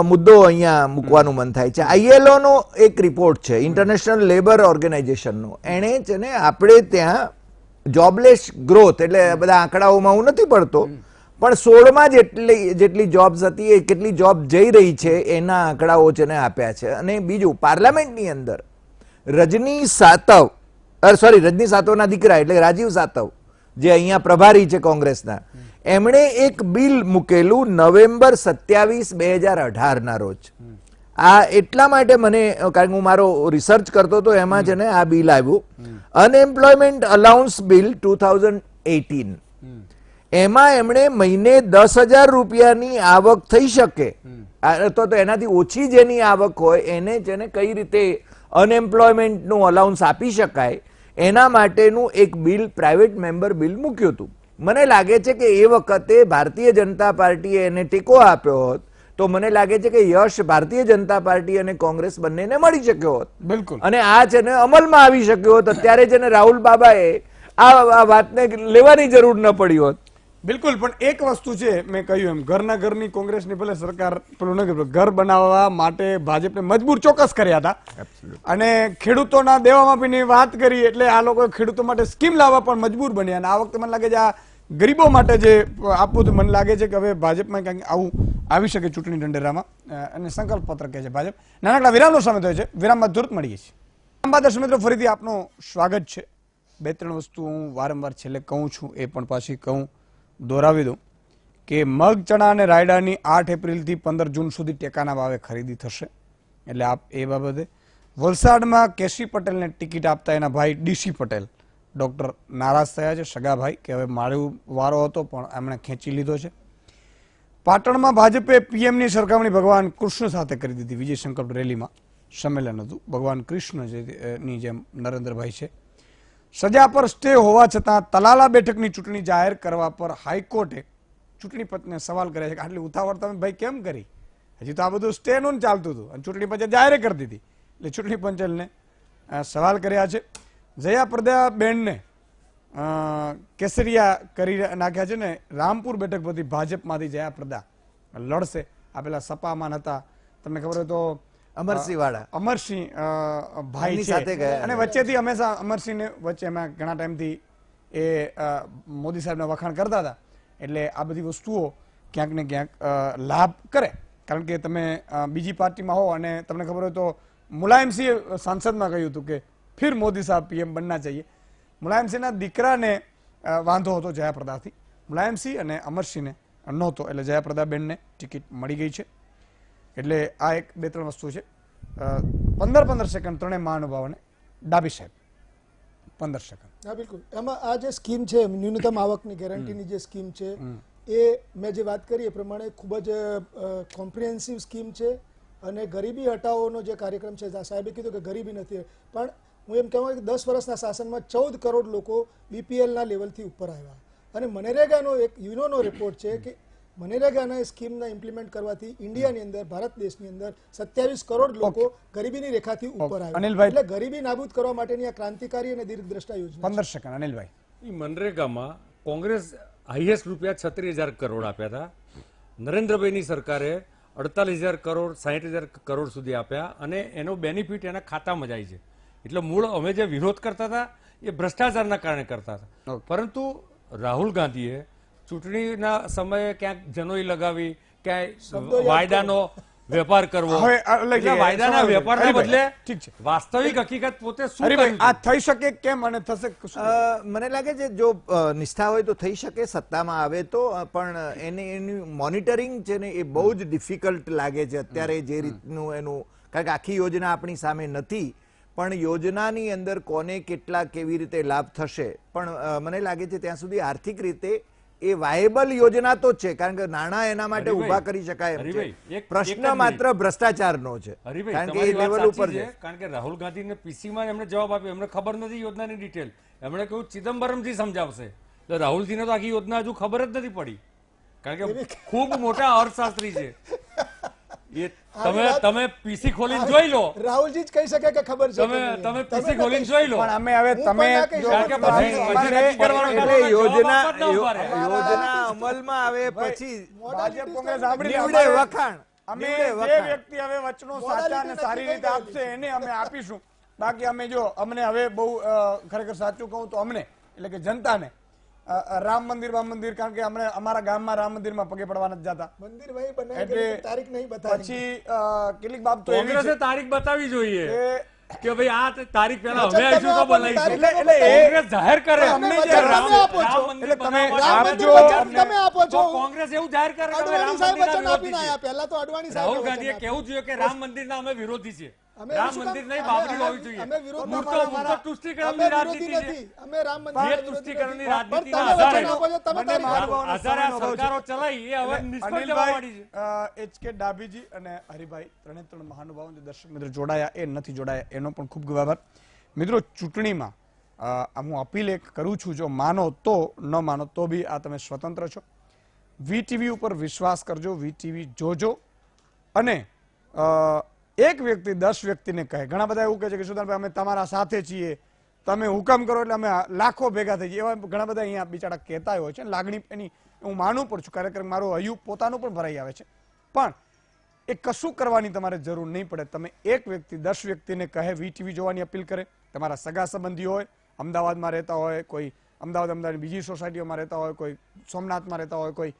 મુદ્દો અહીંયા મૂકવાનું મન થાય છે. ILO નો એક રિપોર્ટ છે, ઇન્ટરનેશનલ લેબર ઓર્ગેનાઇઝેશનનો. એણે છે ને આપણે ત્યાં જોબલેસ ગ્રોથ, એટલે બધા આંકડાઓમાં હું નથી પડતો, પણ 16માં જેટલી જોબ્સ હતી એ કેટલી જોબ જઈ રહી છે એના આંકડાઓ છે ને આપ્યા છે. અને બીજું, પાર્લામેન્ટની અંદર રજની સાતવના દીકરા એટલે રાજીવ સાતવ, જે અહીંયા પ્રભારી છે કોંગ્રેસના, એમણે એક બિલ મૂકેલું નવેમ્બર 27, 2018 ના રોજ. આ એટલા માટે મને, કારણ કે હું મારો રિસર્ચ કરતો હતો એમાં છે ને આ બિલ આવ્યું, અનએમ્પ્લોયમેન્ટ અલાઉન્સ બિલ 2018. એમાં એમણે મહિને 10,000 રૂપિયાની આવક થઈ શકે તો એનાથી ઓછી જેની આવક હોય એને જેને કઈ રીતે અનએમ્પ્લોયમેન્ટનું અલાઉન્સ આપી શકાય એના માટેનું એક બિલ, પ્રાઇવેટ મેમ્બર બિલ મૂક્યું હતું. મને લાગે છે કે એ વખતે ભારતીય જનતા પાર્ટીએ એને ટેકો આપ્યો હોત તો મને લાગે છે કે યશ ભારતીય જનતા પાર્ટી અને કોંગ્રેસ બંનેને મળી શક્યો હોત બિલકુલ અને આ છે ને અમલમાં આવી શક્યો હોત. અત્યારે છે ને રાહુલ બાબાએ આ વાતને લેવાની જરૂર ન પડી હોત. બિલકુલ. પણ એક વસ્તુ છે, મેં કહ્યું એમ, ઘરના ઘરની કોંગ્રેસની ભલે સરકાર પેલું ન કર્યું, ઘર બનાવવા માટે ભાજપને મજબૂર ચોક્કસ કર્યા હતા અને ખેડૂતોના દેવા માફીની વાત કરી એટલે આ લોકો ખેડૂતો માટે સ્કીમ લાવવા પણ મજબૂર બન્યા. અને આ વખતે મને લાગે છે આ ગરીબો માટે જે આપવું, તો મને લાગે છે કે હવે ભાજપમાં કંઈક આવું આવી શકે ચૂંટણી ઢંઢેરામાં અને સંકલ્પ પત્ર કહે છે ભાજપ. નાનકડા વિરામનો સમય થયો છે, વિરામમાં તુરંત મળીએ છીએ. દર્શક મિત્રો, ફરીથી આપનું સ્વાગત છે. 2-3 વસ્તુ હું વારંવાર છેલ્લે કહું છું, એ પણ પાછી દોરાવી દઉં કે મગ, ચણા અને રાયડાની 8 એપ્રિલથી 15 જૂન સુધી ટેકાના ભાવે ખરીદી થશે. એટલે આપ એ બાબતે વલસાડમાં કેસી પટેલને ટિકિટ આપતા એના ભાઈ ડીસી પટેલ ડોક્ટર નારાજ થયા છે, સગાભાઈ, કે હવે મારો વારો હતો પણ એમણે ખેંચી લીધો છે. પાટણમાં ભાજપે પીએમની સરખામણી ભગવાન કૃષ્ણ સાથે કરી દીધી. વિજય સંકલ્પ રેલીમાં સંમેલન હતું. ભગવાન કૃષ્ણની જેમ નરેન્દ્રભાઈ છે. સજા પર સ્ટે હોવા છતાં તલાલા બેઠકની ચૂંટણી જાહેર કરવા પર હાઈકોર્ટે ચૂંટણી પંચને સવાલ કર્યા છે કે આટલી ઉતાવળ તમે ભાઈ કેમ કરી? હજી તો આ બધું સ્ટે નું ચાલતું હતું અને ચૂંટણી પંચે જાહેર કરી દીધી. એટલે ચૂંટણી પંચને સવાલ કર્યા છે. જયાપ્રદા બેનને કેસરિયા કરી નાખ્યા છે ને. રામપુર બેઠક પરથી ભાજપમાંથી જયાપ્રદા લડશે. આ પેલા સપામાન હતા, તમને ખબર હોય તો અમરસિંહ વાળા, અમરસિંહ ભાઈ સાથે ગયા અને વચ્ચેથી હંમેશા અમરસિંહને વચ્ચે એમાં ઘણા ટાઈમથી એ મોદી સાહેબના વખાણ કરતા હતા. એટલે આ બધી વસ્તુઓ ક્યાંક ને ક્યાંક લાભ કરે. કારણ કે તમે બીજી પાર્ટીમાં હો અને તમને ખબર હોય તો મુલાયમસિંહે સાંસદમાં કહ્યું હતું કે ફિર મોદી સાહેબ પીએમ બનના ચાહીએ. મુલાયમસિંહના દીકરાને વાંધો હતો જયાપ્રદાથી, મુલાયમસિંહ અને અમરસિંહને નહોતો. એટલે જયાપ્રદા બેનને ટિકિટ મળી ગઈ છે. એટલે આ એક 2-3 વસ્તુ છે. 15 સેકન્ડ ત્રણેય મહાનુભાવોને. ડાબી સાહેબ 15 સેકન્ડ. હા, બિલકુલ. એમાં આ જે સ્કીમ છે, ન્યૂનતમ આવકની ગેરંટીની જે સ્કીમ છે, એ મેં જે વાત કરી એ પ્રમાણે ખૂબ જ કોમ્પ્રિહેન્સિવ સ્કીમ છે અને ગરીબી હટાવોનો જે કાર્યક્રમ છે, સાહેબે કીધું કે ગરીબી નથી, પણ હું એમ કહેવાય કે 10 વર્ષના શાસનમાં 14 કરોડ લોકો બીપીએલના લેવલથી ઉપર આવ્યા. અને મનરેગાનો એક યુનોનો રિપોર્ટ છે કે મનરેગાના સ્કીમના ઇમ્પ્લિમેન્ટ કરવાથી ઇન્ડિયાની અંદર, ભારત દેશની અંદર 27 કરોડ લોકો ગરીબીની રેખાથી ઉપર આવ્યા. એટલે ગરીબી નાબૂદ કરવા માટેની આ ક્રાંતિકારી અને દીર્ઘદ્રષ્ટા યોજના. 15 સેકન્ડ અનિલભાઈ. મનરેગામાં કોંગ્રેસ હાઈએસ્ટ રૂપિયા 36,000 કરોડ આપ્યા હતા. નરેન્દ્રભાઈની સરકારે 48,000 કરોડ 60,000 કરોડ સુધી આપ્યા અને એનો બેનિફિટ એના ખાતામાં જાય છે. એટલે મૂળ અમે જે વિરોધ કરતા હતા એ ભ્રષ્ટાચારના કારણે કરતા હતા. પરંતુ રાહુલ ગાંધીએ ચૂંટણીના સમયે ક્યાંક જનોઈ લગાવી, ક્યાંય વાયદાનો વેપાર કરવો, વાયદાના વેપારના બદલે વાસ્તવિક હકીકત પોતે શું કર્યું? આ થઈ શકે કેમ અને થશે? મને લાગે છે જો નિષ્ઠા હોય તો થઈ શકે, સત્તામાં આવે તો, પણ એની મોનિટરિંગ છે ને એ બહુ જ ડિફિકલ્ટ લાગે છે અત્યારે જે રીતનું એનું. કારણ કે આખી યોજના આપણી સામે નથી, પણ યોજનાની અંદર કોને કેટલા કેવી રીતે લાભ થશે. પણ મને લાગે છે ત્યાં સુધી આર્થિક રીતે એ વાયેબલ યોજના તો છે, કારણ કે નાણાં એના માટે ઉભા કરી શકાય એમ છે. પ્રશ્ન માત્ર ભ્રષ્ટાચારનો છે, કારણ કે એ લેવલ ઉપર છે. કારણ કે રાહુલ ગાંધીને પીસીમાં એમણે જવાબ આપ્યો, એમને ખબર નથી યોજનાની ડિટેલ. એમણે કહ્યું ચિદમ્બરમજી સમજાવશે. એટલે રાહુલજીને તો આખી યોજના હજુ ખબર જ નથી પડી, કારણ કે ખૂબ મોટા અર્થશાસ્ત્રી છે. તમે પીસી ખોલીને જોઈ લો. રાહુલજી જ કહી શકે કે ખબર છે. તમે પીસી ખોલીને જોઈ લો. પણ અમે હવે તમે યોજના અમલમાં આવે પછી ભાજપ કોંગ્રેસ સાંભળી વખાણ. અમે જે વ્યક્તિ હવે વચનો સાચા અને સારી રીતે આપશે એને અમે આપીશું. બાકી અમે જો અમને હવે બહુ ખરેખર સાચું કહું તો અમને એટલે કે જનતાને રામ મંદિર કારણ કે અમને અમારા ગામમાં રામ મંદિરમાં પગે પડવા નથી જતા. મંદિર ભાઈ બનાવી તારીખ નહીં બતાવી. પછી કેટલીક બાબતો કોંગ્રેસે તારીખ બતાવી જોઈએ કે ભાઈ આ તારીખ પહેલા અમે આવીશું તો બનાવીશું. એટલે કોંગ્રેસ જાહેર કરે. અમને જે તમે રામ આપો છો. એટલે તમે આપજો. તમે આપો છો. કોંગ્રેસ એવું જાહેર કરે કે અમે રામ અડવાણી સાહેબ વચન મંદિરના આપીને વિરોધી આયા. છીએ. પહેલા તો અડવાણી સાહેબ રાહુલ ગાંધીએ કહેવું જોઈએ કે રામ મંદિરના અમે વિરોધી છીએ. રામ મંદિર નહીં, બાબરી હોવી જોઈએ. અમે વિરોધ મૂર્તો તુષ્ટિકરણની રાજનીતિ છે. અમે રામ મંદિર જે તુષ્ટિકરણની રાજનીતિના આધારે આ સરકારો ચલાવી એ હવે નિષ્ફળ જવા માંડી છે. HK ડાભીજી અને હરિભાઈ ત્રણે મહાનુભાવો જે દર્શક મિત્રો જોડાયા એ નથી જોડાયા એનો પણ ખૂબ આભાર. મિત્રો ચૂંટણીમાં હું અપીલ એક કરું છું, જો માનો તો, ન માનો તો બી આ તમે સ્વતંત્ર છો. વીટીવી ઉપર વિશ્વાસ કરજો, વીટીવી જોજો અને એક વ્યક્તિ 10 વ્યક્તિને કહે, ઘણા બધા એવું કહે છે કે સુદાનભાઈ અમે તમારા સાથે છીએ, તમે હુકમ કરો એટલે અમે લાખો ભેગા થઈ જઈએ, એવા ઘણા બધા અહીંયા બિચારા કહેતા હોય છે. લાગણી એની હું માનું પણ છું, ખરેખર મારું હૈયું પોતાનું પણ ભરાઈ આવે છે, પણ એ કશું કરવાની તમારે જરૂર નહીં પડે. તમે એક વ્યક્તિ 10 વ્યક્તિને કહે, વીટીવી જોવાની અપીલ કરે, તમારા સગા સંબંધી હોય, અમદાવાદમાં રહેતા હોય, કોઈ અમદાવાદની બીજી સોસાયટીઓમાં રહેતા હોય, કોઈ સોમનાથમાં રહેતા હોય, કોઈ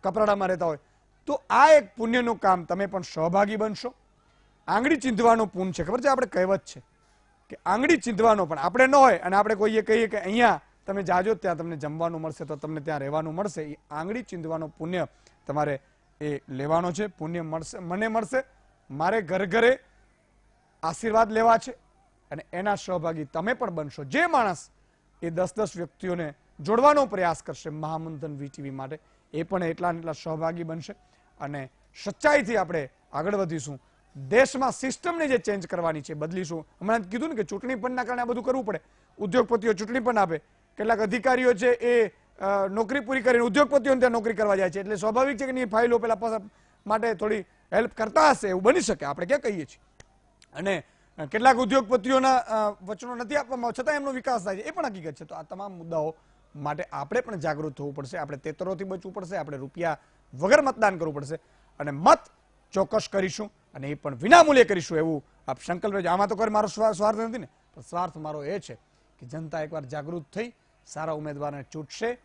કપરાડામાં રહેતા હોય, તો આ એક પુણ્યનું કામ તમે પણ સહભાગી બનશો. આંગળી ચીંધવાનો પુણ્ય છે, ખબર છે, આપણે કહેવત છે કે આંગળી ચીંધવાનો પણ આપણે ન હોય અને આપણે કોઈએ કહીએ કે અહીંયા તમે જાજો ત્યાં તમને જમવાનું મળશે તો તમને ત્યાં રહેવાનું મળશે, એ આંગળી ચીંધવાનો પુણ્ય તમારે એ લેવાનો છે. પુણ્ય મળશે, મને મળશે, મારે ઘરે ઘરે આશીર્વાદ લેવા છે અને એના સહભાગી તમે પણ બનશો. જે માણસ એ 10 વ્યક્તિઓને જોડવાનો પ્રયાસ કરશે મહામંથન વીટીવી માટે, એ પણ એટલા ને એટલા સહભાગી બનશે અને સચ્ચાઈથી આપણે આગળ વધીશું. દેશમાં સિસ્ટમને જે ચેન્જ કરવાની છે બદલીશું. હમણાં કીધું ને કે ચૂંટણી પંચના કારણે આ બધું કરવું પડે. ઉદ્યોગપતિઓ ચૂંટણી પંચ આપે, કેટલાક અધિકારીઓ છે એ નોકરી પૂરી કરીને ઉદ્યોગપતિઓને ત્યાં નોકરી કરવા જાય છે, એટલે સ્વાભાવિક છે કે એની ફાઇલો પેલા માટે થોડી હેલ્પ કરતા હશે, એવું બની શકે, આપણે ક્યાં કહીએ છીએ. અને કેટલાક ઉદ્યોગપતિઓના વચનો નથી આપવામાં છતાં એમનો વિકાસ થાય છે, એ પણ હકીકત છે. તો આ તમામ મુદ્દાઓ માટે આપણે પણ જાગૃત થવું પડશે, આપણે તેતરોથી બચવું પડશે, આપણે રૂપિયા વગર મતદાન કરવું પડશે અને મત ચોક્કસ કરીશું અને એ પણ વિનામૂલ્યે કરીશું એવું આપ સંકલ્પ લેજો. આમાં તો કોઈ મારો સ્વાર્થ નથી ને, પણ સ્વાર્થ મારો એ છે કે જનતા એકવાર જાગૃત થઈ સારા ઉમેદવારને ચૂંટશે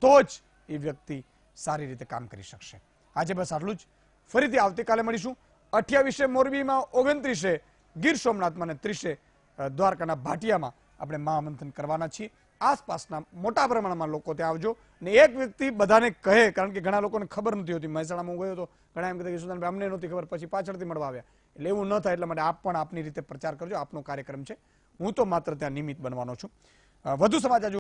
તો જ એ વ્યક્તિ સારી રીતે કામ કરી શકશે. આજે બસ આટલું જ. ફરીથી આવતીકાલે મળીશું. 28 મોરબીમાં, 29 ગીર સોમનાથમાં અને 30 દ્વારકાના ભાટિયામાં આપણે મહામંથન કરવાના છીએ. આસપાસના મોટા પ્રમાણમાં લોકો ત્યાં આવજો અને એક વ્યક્તિ બધાને કહે, કારણ કે ઘણા લોકોને ખબર નથી હોતી. મહેસાણામાં હું ગયો તો ઘણા એમ કહેતા કે સુદાનભાઈ અમને નહોતી ખબર, પછી પાછળથી મળવા આવ્યા. એટલે એવું ન થાય એટલા માટે આપ પણ આપની રીતે પ્રચાર કરજો. આપનો કાર્યક્રમ છે, હું તો માત્ર ત્યાં નિમિત્ત બનવાનો છું. વધુ સમાચાર